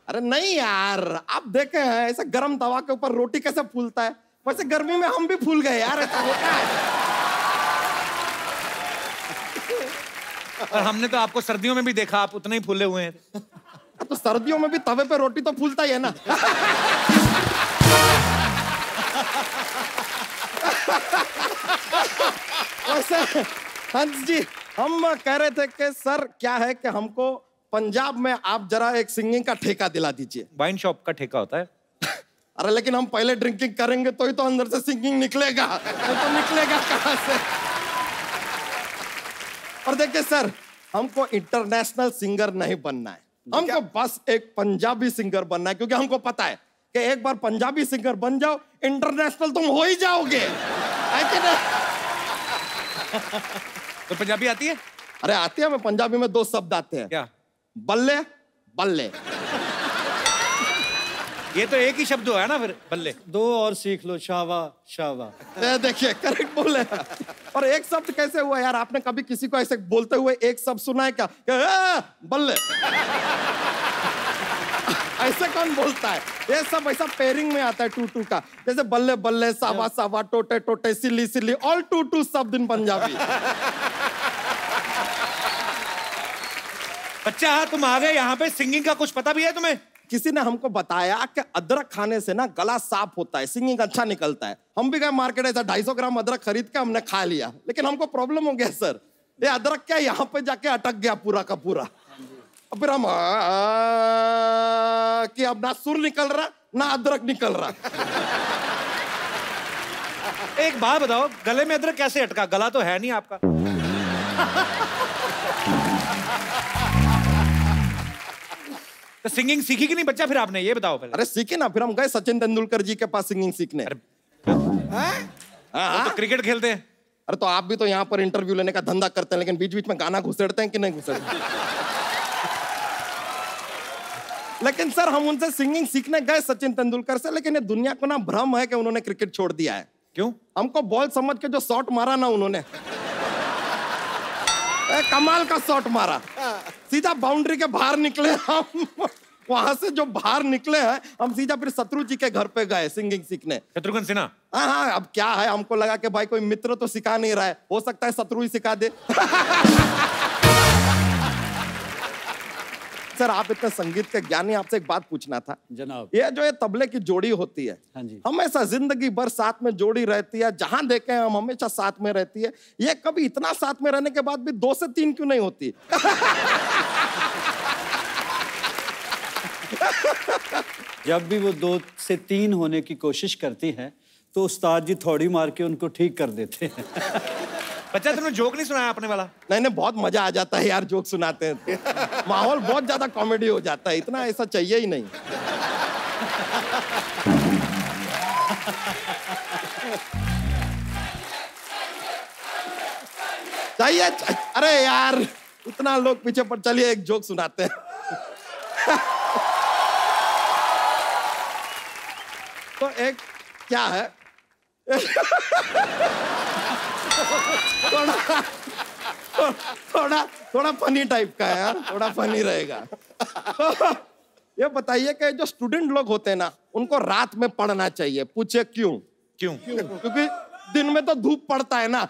अरे नहीं यार, आप देखे हैं ऐसे गर्म तवा के ऊपर रोटी कैसे फूलता है, वैसे गर्मी में हम भी फूल गए यार, ऐसा होता है। और हमने तो आपको सर्दियों में भी देखा, आप उतने ही फूले हुए हैं। तो सर्दियों में भी तवे पे रोटी तो फूलता ही है ना। वैसे हंस जी, हम कह रहे थे कि सर क्या है कि हमको पंजाब में आप जरा एक सिंगिंग का ठेका दिला दीजिए। वाइन शॉप का ठेका होता है। अरे लेकिन हम पहले ड्रिंकिंग करेंगे तो ही तो अंदर से सिंगिंग निकलेगा, तो निकलेगा कहाँ से। और देखिए सर, हमको इंटरनेशनल सिंगर नहीं बनना है, हमको बस एक पंजाबी सिंगर बनना है, क्योंकि हमको पता है कि एक बार पंजाबी सिंगर बन जाओ इंटरनेशनल तुम हो ही जाओगे, है कि नहीं? तो पंजाबी आती है? अरे आती है, मैं पंजाबी में 2 शब्द आते हैं। क्या? बल्ले बल्ले। ये तो एक ही शब्द है ना, फिर बल्ले। 2 और सीख लो, शावा शावा। देखिए करेक्ट बोले। और एक शब्द कैसे हुआ यार, आपने कभी किसी को ऐसे बोलते हुए एक शब्द सुना है क्या? बल्ले। ऐसे कौन बोलता है? ये सब ऐसा पेयरिंग में आता है 2-2 का, जैसे बल्ले बल्ले, सावा सावा, टोटे टोटे, सिली सिली, ऑल 2-2 शब्द इन पंजाबी। बच्चा तुम आ गए यहाँ पे, सिंगिंग का कुछ पता भी है तुम्हें? किसी ने हमको बताया कि अदरक खाने से ना गला साफ होता है, सिंगिंग अच्छा निकलता है। हम भी गए मार्केट, ऐसा 250 ग्राम अदरक खरीद के हमने खा लिया, लेकिन हमको प्रॉब्लम हो गया सर, ये अदरक क्या यहाँ पे जाके अटक गया पूरा का पूरा। अब फिर हम कि अब ना सुर निकल रहा ना अदरक निकल रहा। एक बात बताओ, गले में अदरक कैसे अटका? गला तो है नहीं आपका। तो सिंगिंग सीखी कि नहीं बच्चा फिर आपने, ये बताओ पहले। अरे सीखे ना, फिर हम गए सचिन तेंदुलकर जी के पास सिंगिंग सीखने। वो तो क्रिकेट खेलते हैं। अरे तो आप भी तो यहाँ पर इंटरव्यू लेने का धंधा करते हैं, लेकिन बीच बीच में गाना घुसेड़ते हैं कि नहीं घुसेड़ते? लेकिन सर हम उनसे सिंगिंग सीखने गए सचिन तेंदुलकर से, लेकिन ये दुनिया को ना भ्रम है कि उन्होंने क्रिकेट छोड़ दिया है। क्यों? हमको बॉल समझ के जो शॉट मारा ना उन्होंने, कमाल का शॉट मारा, सीधा बाउंड्री के बाहर निकले हम। वहां से जो बाहर निकले हैं हम सीधा फिर शत्रु जी के घर पे गए सिंगिंग सीखने। शत्रुघ्न सिन्हा? हाँ, अब क्या है, हमको लगा कि भाई कोई मित्र तो सिखा नहीं रहा है, हो सकता है शत्रु ही सिखा दे। सर आप इतने संगीत के ज्ञानी, आपसे एक बात पूछना था जनाब। ये जो ये तबले की जोड़ी होती है, हाँ जी। हमेशा जिंदगी भर साथ में जोड़ी रहती है, जहां देखे हम हमेशा साथ में रहती है, ये कभी इतना साथ में रहने के बाद भी 2 से 3 क्यों नहीं होती? जब भी वो 2 से 3 होने की कोशिश करती हैं तो उस्ताद जी थोड़ी मार के उनको ठीक कर देते हैं। बच्चा तुमने जोक नहीं सुनाया अपने वाला? नहीं नहीं, बहुत मजा आ जाता है यार जोक सुनाते हैं तो। माहौल बहुत ज्यादा कॉमेडी हो जाता है, इतना ऐसा चाहिए ही नहीं। चाहिए अरे यार इतना लोग पीछे पर, चलिए एक जोक सुनाते हैं। तो एक क्या है, थोड़ा फनी टाइप का है यार, थोड़ा फनी रहेगा। तो ये बताइए कि जो स्टूडेंट लोग होते हैं ना, उनको रात में पढ़ना चाहिए, पूछे क्यों? क्यों? क्योंकि दिन में तो धूप पड़ता है ना।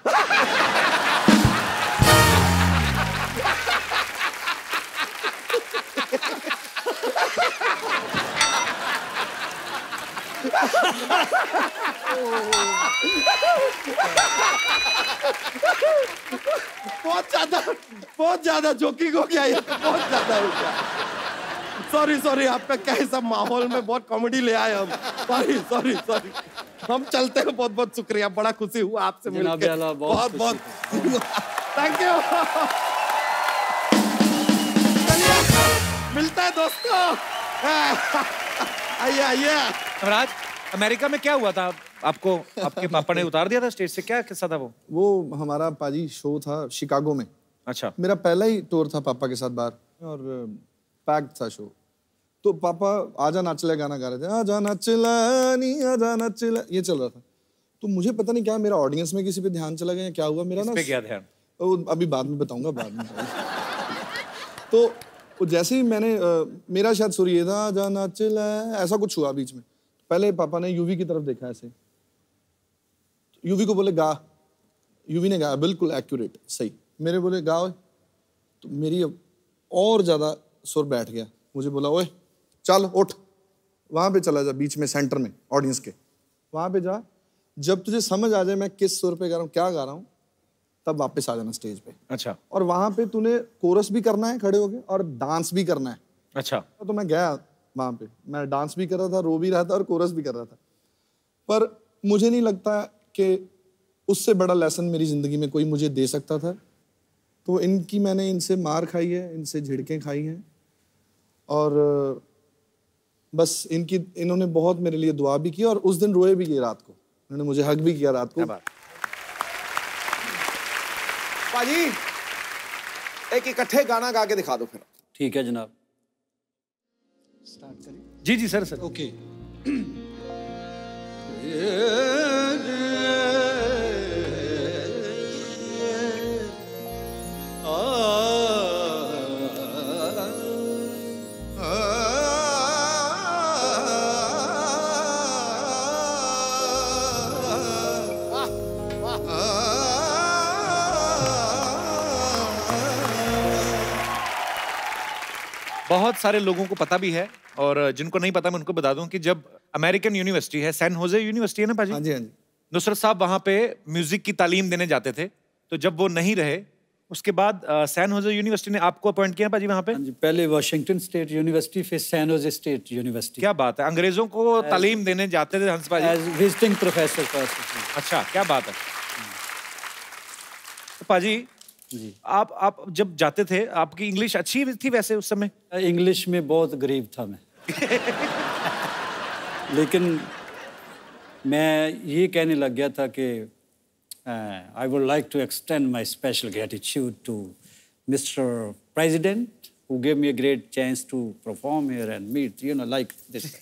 बहुत ज्यादा जोकिंग हो गया, ये बहुत ज्यादा हो गया। सॉरी आपका क्या है, सब माहौल में बहुत कॉमेडी ले आए हम। सॉरी हम चलते हैं, बहुत बहुत शुक्रिया, बड़ा खुशी हुआ आपसे मिलकर, बहुत बहुत थैंक यू। मिलता है दोस्तों। आइए। राज, अमेरिका में क्या हुआ था आपको? आपके पापा ने उतार दिया था स्टेज से, क्या किस्सा था वो? वो हमारा पाजी शो था शिकागो में। अच्छा। मेरा पहला ही टूर था पापा के साथ बाहर, और पैक्ड था शो। तो पापा आजा नाचला गाना गा रहे थे, आजा नाचला नी आजा नाचला, ये चल रहा था। तो मुझे पता नहीं क्या मेरा ऑडियंस में किसी पे ध्यान चला गया, क्या हुआ मेरा ना, पे क्या ध्यान? अभी बाद में बताऊंगा, बाद में। तो जैसे ही मैंने मेरा शायद सुर ये था, आजा नाचला, ऐसा कुछ हुआ बीच में। पहले पापा ने यूवी की तरफ देखा ऐसे, यूवी को बोले गा, यूवी ने गाया बिल्कुल एक्यूरेट सही, मेरे बोले गा, तो मेरी और ज्यादा सुर बैठ गया। मुझे बोला ओए चल उठ, वहां पे चला जा, बीच में सेंटर में ऑडियंस के, वहां पे जा, जब तुझे समझ आ जाए मैं किस सुर पे गा रहा हूँ, क्या गा रहा हूँ, तब वापस आ जाना स्टेज पे। अच्छा। और वहां पे तूने कोरस भी करना है खड़े होके, और डांस भी करना है। अच्छा। तो मैं गया वहां पे, मैं डांस भी कर रहा था, रो भी रहा था, और कोरस भी कर रहा था। पर मुझे नहीं लगता कि उससे बड़ा लेसन मेरी जिंदगी में कोई मुझे दे सकता था। तो मैंने इनसे मार खाई है, इनसे झिड़कें खाई हैं, और बस इन्होंने बहुत मेरे लिए दुआ भी की, और उस दिन रोए भी गए रात को, उन्होंने मुझे हग भी किया रात को। पाजी एक इकट्ठे गाना गा के दिखा दो फिर। ठीक है जनाब, स्टार्ट करें? जी सर। ओके। बहुत सारे लोगों को पता भी है, और जिनको नहीं पता मैं उनको बता दूं कि जब अमेरिकन यूनिवर्सिटी है, सैन होजे यूनिवर्सिटी है ना पाजी? हाँ जी। नुसरत साहब वहां पे म्यूजिक की तालीम देने जाते थे, तो जब वो नहीं रहे उसके बाद सैन होजे यूनिवर्सिटी ने आपको अपॉइंट किया पाजी वहां पे? हाँ जी, पहले वाशिंगटन स्टेट यूनिवर्सिटी, फिर सैन होजे स्टेट यूनिवर्सिटी। क्या बात है, अंग्रेजों को तालीम देने जाते थे हंस पाजी? As visiting professor. अच्छा, क्या बात है। तो पाजी जी, आप जब जाते थे, आपकी इंग्लिश अच्छी थी वैसे उस समय? इंग्लिश में बहुत गरीब था मैं। लेकिन मैं ये कहने लग गया था कि I would like to extend my special gratitude to mister president who give me a great chance to perform here and meet like this.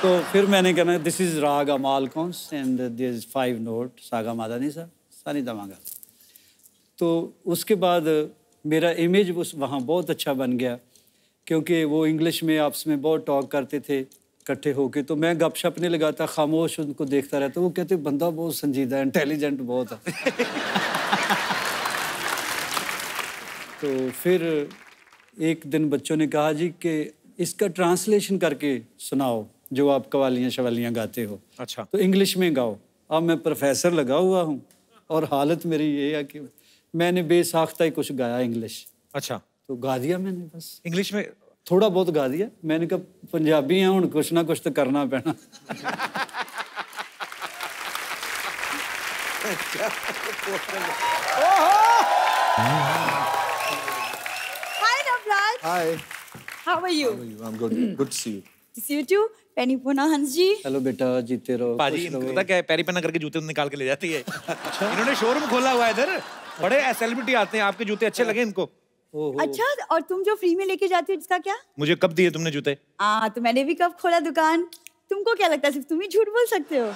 तो फिर मैंने कहना, this is raga Malkauns and this is 5 note सागा मादानी सा सानी दमागा। तो उसके बाद मेरा इमेज वहाँ बहुत अच्छा बन गया, क्योंकि वो इंग्लिश में आपस में बहुत टॉक करते थे इकट्ठे होके, तो मैं गपशप नहीं लगाता, खामोश उनको देखता रहता। वो कहते बंदा बहुत संजीदा, इंटेलिजेंट बहुत है। तो फिर एक दिन बच्चों ने कहा जी कि इसका ट्रांसलेशन करके सुनाओ जो आप कवालियाँ शवालियाँ गाते हो। अच्छा। तो इंग्लिश में गाओ। अब मैं प्रोफेसर लगा हुआ हूँ और हालत मेरी ये है कि मैंने बेसाख्ता ही कुछ गाया इंग्लिश। अच्छा। तो गा दिया मैंने बस। इंग्लिश में थोड़ा बहुत गा दिया। मैंने कहा पंजाबी हैं हुण कुछ ना कुछ तो करना पैना। Hi, Navraj. Hi. How are you? I'm good. Good to see you. To see you too. Penny Puna Hans ji. Hello बेटा, जीते रहो। पाजी इनको पता क्या है, पैरी पन्ना करके जूते निकाल के ले जाती है। इन्होंने शोरूम खोला हुआ है इधर, बड़े सेलिब्रिटी आते हैं, आपके जूते अच्छे लगे इनको। अच्छा, और तुम जो फ्री में लेके जाती हो जिसका क्या? मुझे कब दिए तुमने जूते? तो मैंने भी कब खोला दुकान। तुमको क्या लगता है सिर्फ तुम ही झूठ बोल सकते हो?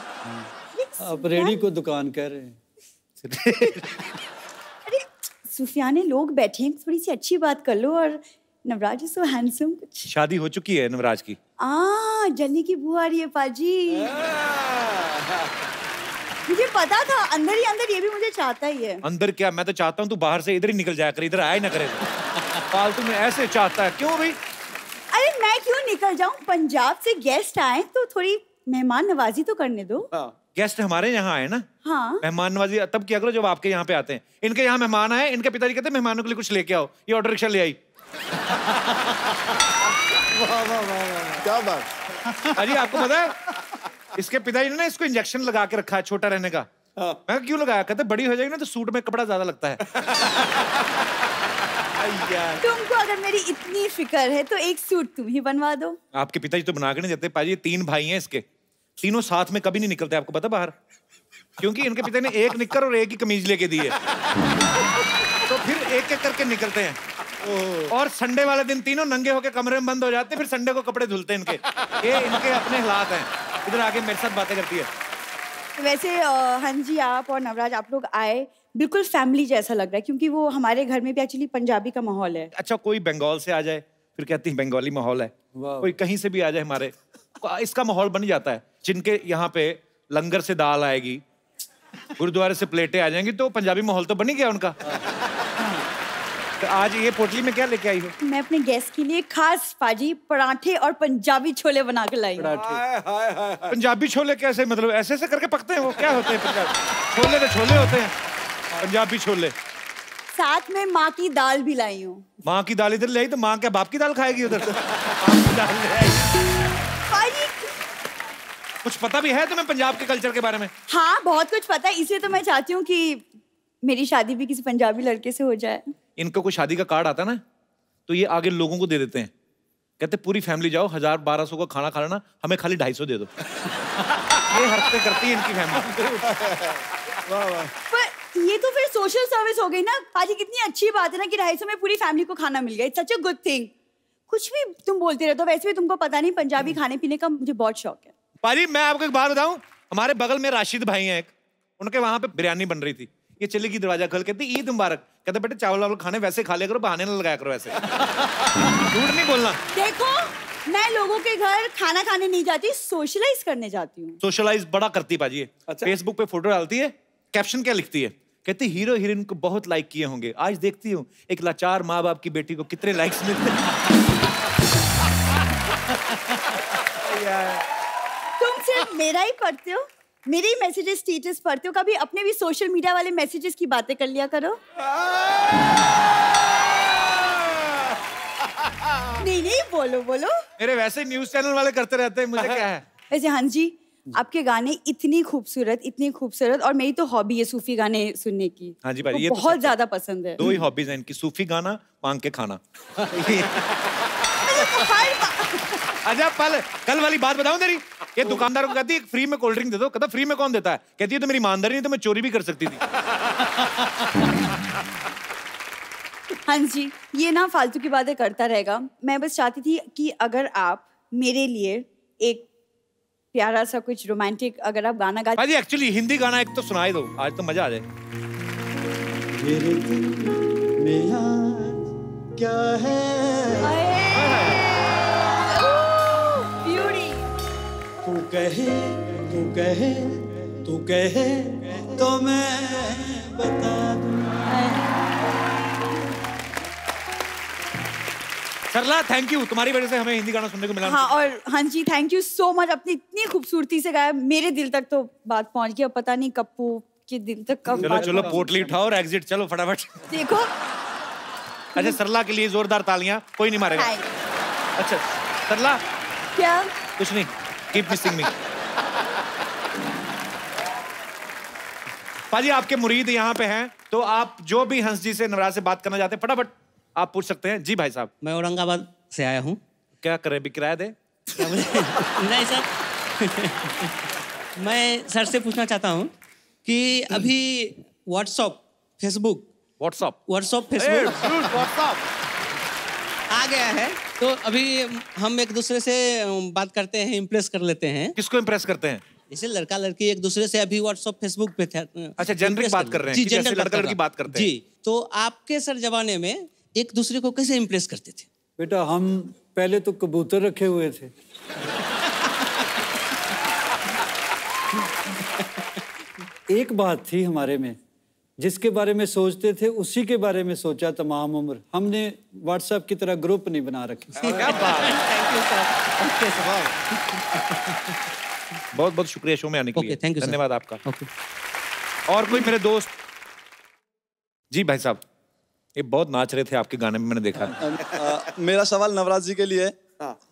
आप रेडी को दुकान कह रहे हैं। अरे सुफियाने लोग बैठे हैं, थोड़ी सी अच्छी बात कर लो। और नवराज इज सो हैंडसम। कुछ शादी हो चुकी है नवराज की? जलने की बू आ रही है पाजी। मुझे पता था अंदर ही अंदर ये भी मुझे चाहता ही है। अंदर क्या, मैं तो चाहता हूँ तू बाहर से इधर ही निकल जाया कर, इधर आया ही ना करे। फालतू में ऐसे चाहता है क्यों भाई? अरे मैं क्यों निकल जाऊं? पंजाब से गेस्ट आए तो थोड़ी मेहमान नवाजी तो करने दो। गेस्ट हमारे यहाँ आए ना। हाँ। मेहमान नवाजी तब किया करो जब आपके यहाँ पे आते हैं। इनके यहाँ मेहमान आए, इनके पिताजी कहते हैं मेहमानों के लिए कुछ लेके आओ, ये ऑटो रिक्शा ले आई। क्या बात। अजी आपको पता है इसके पिताजी ने ना इसको इंजेक्शन लगा के रखा है छोटा रहने का। मैं क्यों लगाया? कहते बड़ी हो जाएगी ना तो सूट में कपड़ा ज्यादा लगता है। तुमको अगर मेरी इतनी फिक्र है तो एक सूट तुम ही बनवा दो। आपके पिताजी तो बना के नहीं देते पाजी। 3 भाई हैं इसके, तीनों साथ में कभी नहीं निकलते, आपको पता बाहर? क्योंकि इनके पिता ने एक निक्कर और एक ही कमीज लेके दी है। तो फिर एक एक करके निकलते हैं। और संडे वाले दिन तीनों नंगे होके कमरे में बंद हो जाते हैं, फिर संडे को कपड़े धुलते हैं इनके। ये इनके अपने हालात हैं। इधर आके मेरे साथ बातें करती है। वैसे हाँ जी, आप और नवराज आप लोग आए बिल्कुल फैमिली जैसा लग रहा है, क्योंकि वो हमारे घर में भी एक्चुअली पंजाबी का माहौल है। अच्छा, कोई बंगाल से आ जाए फिर कहती है बंगाली माहौल है, कोई कहीं से भी आ जाए हमारे, इसका माहौल बन जाता है। जिनके यहाँ पे लंगर से दाल आएगी, गुरुद्वारे से प्लेटें आ जाएंगी, तो पंजाबी माहौल तो बन ही गया उनका। तो आज ये पोटली में क्या लेके आई हो? मैं अपने गेस्ट के लिए खास पाजी पराठे और पंजाबी छोले बना के लाई। पंजाबी छोले कैसे, मतलब ऐसे ऐसे करके पकते हैं वो? क्या होते हैं पंजाबी छोले? तो छोले होते हैं पंजाबी छोले। साथ में माँ की दाल भी लाई हूँ। माँ की दाल इधर ले आई तो माँ क्या बाप की दाल खाएगी उधर? दाल ले आई। कुछ पता भी है तुम्हें पंजाब के कल्चर के बारे में? हाँ, बहुत कुछ पता है, इसलिए तो मैं चाहती हूँ कि मेरी शादी भी किसी पंजाबी लड़के से हो जाए। इनको कोई शादी का कार्ड आता ना तो ये आगे लोगों को दे देते हैं, कहते पूरी फैमिली जाओ, 1000-1200 का खाना खा लेना, हमें खाली 250 दे दो। ये हरकतें करती है इनकी फैमिली। पर ये तो फिर सोशल सर्विस हो गई ना पाजी। कितनी अच्छी बात है ना कि 250 में पूरी फैमिली को खाना मिल गया। It's such a good thing. कुछ भी तुम बोलते रहते हो, वैसे भी तुमको पता नहीं पंजाबी खाने पीने का मुझे बहुत शौक है। पाजी मैं आपको एक बात बताऊं, हमारे बगल में राशिद भाई हैं एक, उनके वहां पे बिरयानी बन रही थी। ये चली गई दरवाजा खोल, कहती ईद मुबारक। कहते बेटे चावल वावल खाने वैसे खा लिया करो, बहाने ना लगाया करो ऐसे। झूठ नहीं बोलना। देखो, मैं लोगों के घर खाना खाने नहीं जाती, सोशलाइज करने जाती हूँ। सोशलाइज बड़ा करती पाजी है। अच्छा? फेसबुक पे फोटो डालती है, कैप्शन क्या लिखती है? कहती हीरो हीरोइन को बहुत लाइक किए होंगे, आज देखती हूँ एक लाचार माँ बाप की बेटी को कितने लाइक्स मिलते हैं। तुम सिर्फ मेरा ही पढ़ते हो, मेरे ही मैसेजेस स्टेटस पढ़ते हो, कभी अपने भी सोशल मीडिया वाले मैसेजेस की बातें कर लिया करो। नहीं बोलो बोलो। मेरे वैसे न्यूज चैनल वाले करते रहते हैं, मुझे क्या है। वैसे हाँ जी, आपके गाने इतनी खूबसूरत और मेरी तो हॉबी है सूफी गाने सुनने की। हाँ जी भाई, ये बहुत ज्यादा पसंद है। 2 ही हॉबीज हैं इनकी, सूफी गाना, मांग के खाना। अच्छा कल वाली बात बताऊं तेरी, ये दुकानदार को कहती है फ्री में कोल्ड ड्रिंक दे दो, कहता फ्री में कौन देता है? कहती है तो मेरी ईमानदारी नहीं तो मैं चोरी भी कर सकती थी। हाँ जी, ये ना फालतू की बातें करता रहेगा। मैं बस चाहती थी कि अगर आप मेरे लिए एक प्यारा सा कुछ रोमांटिक अगर आप गाना गा। जी एक्चुअली हिंदी गाना एक तो सुनाई दो, आज तो मजा आ जाए। मेरे दिल में आज क्या है, तू कहे तो मैं बता दूं। सरला थैंक यू, तुम्हारी वजह से हमें हिंदी गाना सुनने को मिला। हाँ, और हाँ जी थैंक यू सो मच, अपनी इतनी खूबसूरती से गाया, मेरे दिल तक तो बात पहुंच गई, पता नहीं कप्पू के दिल तक कब। चलो चलो पोटली उठाओ और एग्जिट, चलो फटाफट। देखो अच्छा सरला के लिए जोरदार तालियां, कोई नहीं मारेगा। अच्छा सरला क्या? कुछ नहीं, कीप मिसिंग मी। पाजी आपके मुरीद यहाँ पे हैं, तो आप जो भी हंस जी से नवराज से बात करना चाहते हैं फटाफट आप पूछ सकते हैं। जी भाई साहब। मैं औरंगाबाद से आया हूँ। क्या कर रहे हैं, किराया दे? नहीं सर। मैं सर से पूछना चाहता हूँ कि अभी व्हाट्सएप फेसबुक आ गया है, तो अभी हम एक दूसरे से बात करते हैं, इम्प्रेस कर लेते हैं। किसको इम्प्रेस करते हैं? जैसे लड़का लड़की एक दूसरे से अभी व्हाट्सएप फेसबुक पे थे। अच्छा जेनरिक बात कर रहे हैं? जी जेनरिक लड़का लड़की बात करते हैं। जी, तो आपके सर जमाने में एक दूसरे को कैसे इम्प्रेस करते थे? बेटा हम पहले तो कबूतर रखे हुए थे। एक बात थी हमारे में, जिसके बारे में सोचते थे उसी के बारे में सोचा तमाम उम्र। हमने व्हाट्सएप की तरह ग्रुप नहीं बना रखे। क्या बात है, थैंक यू सर। बहुत बहुत शुक्रिया शो में आने के लिए। थैंक यू, धन्यवाद आपका। और कोई मेरे दोस्त? जी भाई साहब, ये बहुत नाच रहे थे आपके गाने में, मैंने देखा। मेरा सवाल नवराज जी के लिए है।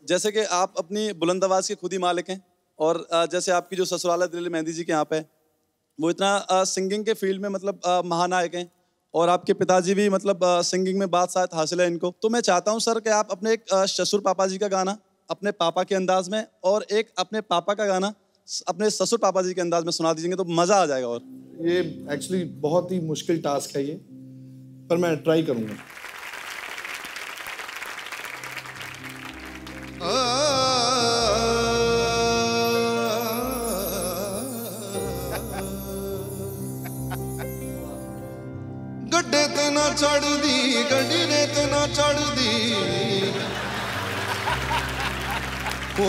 जैसे कि आप अपनी बुलंद आवाज के खुद ही मालिक हैं, और जैसे आपकी जो ससुराल है दिल्ली मेहंदी जी के यहाँ पे, वो इतना सिंगिंग के फील्ड में मतलब महानायक हैं, और आपके पिताजी भी मतलब सिंगिंग में बादशाहत हासिल है इनको। तो मैं चाहता हूँ सर कि आप अपने एक ससुर पापा जी का गाना अपने पापा के अंदाज में, और एक अपने पापा का गाना अपने ससुर पापा जी के अंदाज में सुना दीजिएंगे तो मजा आ जाएगा। और ये एक्चुअली बहुत ही मुश्किल टास्क है ये, पर मैं ट्राई करूंगा। गड्ढे ते ना चढ़ दी गड्डी ने ते ना चढ़ दी, ओ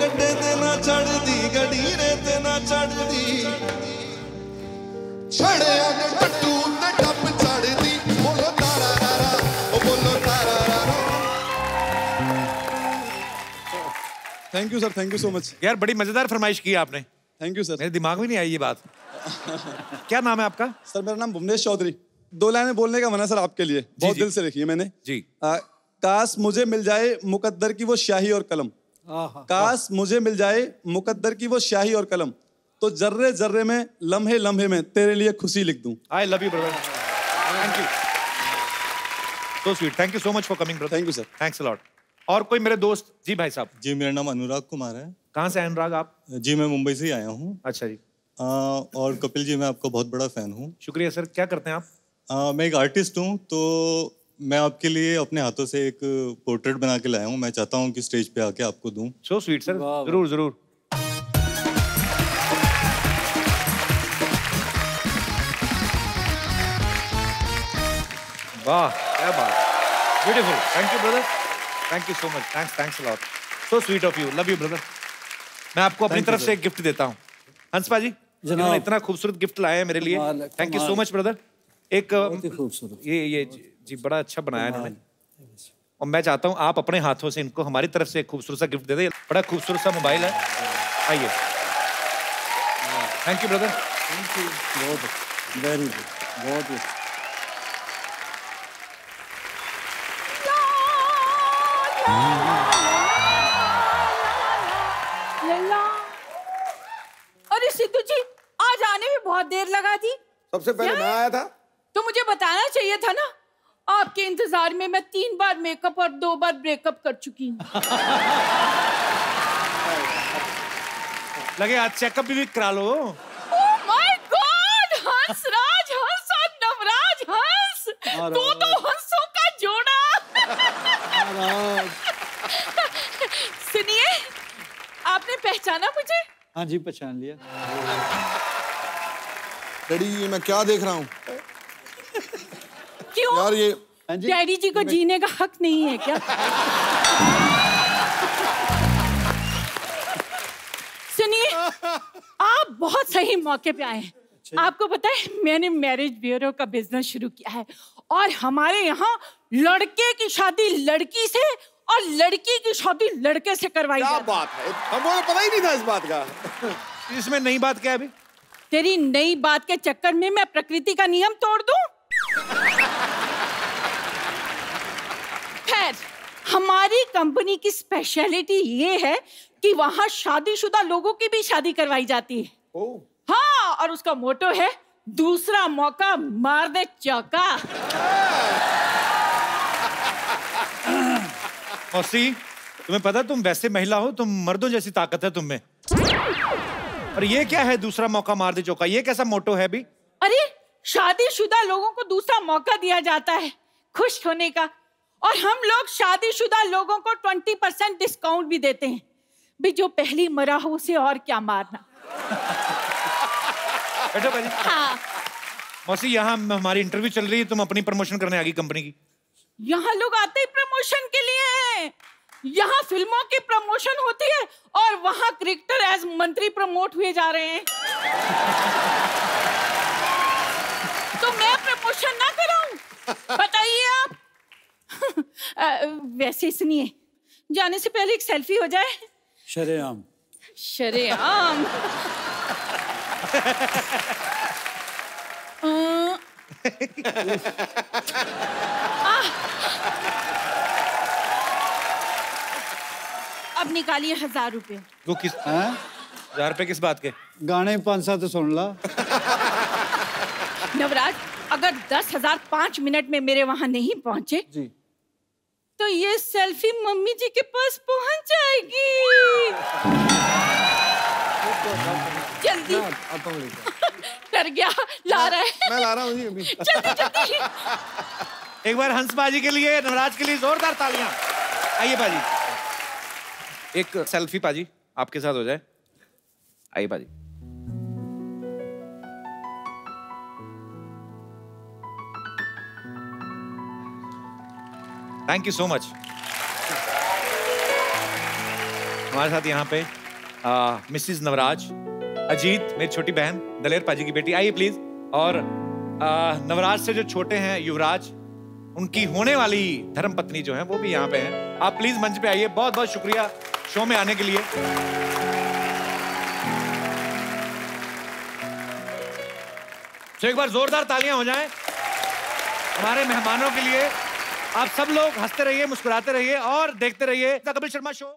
गड्ढे ते ना चढ़ दी गड्डी ने ते ना चढ़ दी, छड़िया ने टट्टू ते टप चढ़ दी, बोलो तारा रारा, ओ बोलो तारा रारा। Thank you sir, thank you so much. यार बड़ी मजेदार फरमाइश की आपने। Thank you sir. मेरे दिमाग में नहीं आई ये बात। क्या नाम है आपका? सर मेरा नाम भुवनेश चौधरी। 2 लाइनें बोलने का मन है सर आपके लिए, बहुत दिल से लिखी है मैंने। जी। काश मुझे मिल जाए मुकद्दर की वो स्याही और कलम, काश मुझे मिल जाए मुकद्दर की वो स्याही और कलम, तो जर्रे जर्रे में लम्हे लम्हे में तेरे लिए खुशी लिख दूं। I love you brother, thank you, so sweet, thank you so much for coming brother. Thank you sir. Thanks a lot. और कोई मेरे दोस्त? जी भाई साहब। जी मेरा नाम अनुराग कुमार है। कहाँ से अनुराग आप? जी मैं मुंबई से ही आया हूँ। अच्छा जी। और कपिल जी मैं आपका बहुत बड़ा फैन हूँ। शुक्रिया सर। क्या करते हैं आप? मैं एक आर्टिस्ट हूँ, तो मैं आपके लिए अपने हाथों से एक पोर्ट्रेट बना के लाया हूँ। मैं चाहता हूँ कि स्टेज पे आके आपको दूं। सो स्वीट सर, जरूर जरूर। वाह क्या बात, beautiful, thank you brother, thank you so much, thanks a lot, so sweet of you, love you brother. मैं आपको अपनी तरफ से एक गिफ्ट देता हूँ। हंसपा जी जिन्होंने इतना खूबसूरत गिफ्ट लाया है मेरे लिए, thank you so much brother. एक खूबसूरत ये जी बड़ा अच्छा बनाया इन्होंने, और मैं चाहता हूँ आप अपने हाथों से इनको हमारी तरफ से एक खूबसूरत सा गिफ्ट दे दें। बड़ा खूबसूरत सा मोबाइल है, आइए। Thank you brother. Thank you, बहुत वेरी गुड, बहुत ही। अरे सिद्धू जी आज आने में बहुत देर लगा दी। सबसे पहले मैं आया था तो मुझे बताना चाहिए था ना। आपके इंतजार में मैं 3 बार मेकअप और 2 बार ब्रेकअप कर चुकी हूँ। लगे आज चेकअप भी करा लो। Oh my God, Hansraj Hans और नवराज हंस, तो हंसों का जोड़ा। सुनिए, आपने पहचाना मुझे? हाँ जी पहचान लिया। डैडी मैं क्या देख रहा हूँ? क्यों यार ये डैडी जी को जीने का हक नहीं है क्या? सुनिए, आप बहुत सही मौके पे आए हैं। आपको पता है मैंने मैरिज ब्यूरो का बिजनेस शुरू किया है और हमारे यहाँ लड़के की शादी लड़की से और लड़की की शादी लड़के से करवाई क्या जाती है। बात है, हमको पता ही नहीं था इस बात का। इसमें नई बात क्या है अभी? तेरी नई बात के चक्कर में मैं प्रकृति का नियम तोड़ दूं? खैर, हमारी कंपनी की स्पेशलिटी ये है कि वहां शादीशुदा लोगों की भी शादी करवाई जाती है। हाँ, और उसका मोटो है दूसरा मौका मार दे चौका। मौसी, तुम्हें पता तुम वैसे महिला हो, तुम मर्दों जैसी ताकत है तुम में। और ये क्या है दूसरा मौका मार दे चौका? ये कैसा मोटो है भी? अरे शादीशुदा लोगों को दूसरा मौका दिया जाता है खुश होने का, और हम लोग शादीशुदा लोगों को 20% डिस्काउंट भी देते हैं। भी जो पहली मरा हो उसे और क्या मारना। बैठो भाई। हाँ। मौसी, यहाँ हमारी इंटरव्यू चल रही है, तुम अपनी प्रमोशन करने आ गई कंपनी की। यहाँ लोग आते ही प्रमोशन के लिए हैं। यहाँ फिल्मों की प्रमोशन होती है और वहाँ क्रिकेटर एज मंत्री प्रमोट हुए जा रहे हैं। तो मैं प्रमोशन ना कराऊं? बताइए आप। वैसे सुनिए, जाने से पहले एक सेल्फी हो जाए। शरेआम। शरेआम। अब निकालिए 1000 रुपए। वो किस 1000 रुपए किस बात के? गाने 5-7 सुन ला। नवराज, अगर 10,000 5 मिनट में मेरे वहां नहीं पहुंचे जी, तो ये सेल्फी मम्मी जी के पास पहुंच जाएगी। जल्दी। डर गया, ला रहा है। मैं ला रहा हूँ जी अभी। जल्दी जल्दी। एक बार हंस बाजी के लिए, नवराज के लिए जोरदार तालियां। आइए बाजी, एक सेल्फी पाजी आपके साथ हो जाए। आइए बाजी। Thank you so much. हमारे साथ यहाँ पे मिसिज नवराज, अजीत मेरी छोटी बहन, दलेर पाजी की बेटी, आइए प्लीज। और नवराज से जो छोटे हैं युवराज, उनकी होने वाली धर्मपत्नी जो है वो भी यहाँ पे हैं। आप प्लीज मंच पे आइए। बहुत बहुत शुक्रिया शो में आने के लिए। तो एक बार जोरदार तालियां हो जाएं हमारे मेहमानों के लिए। आप सब लोग हंसते रहिए, मुस्कुराते रहिए और देखते रहिए द कपिल शर्मा शो।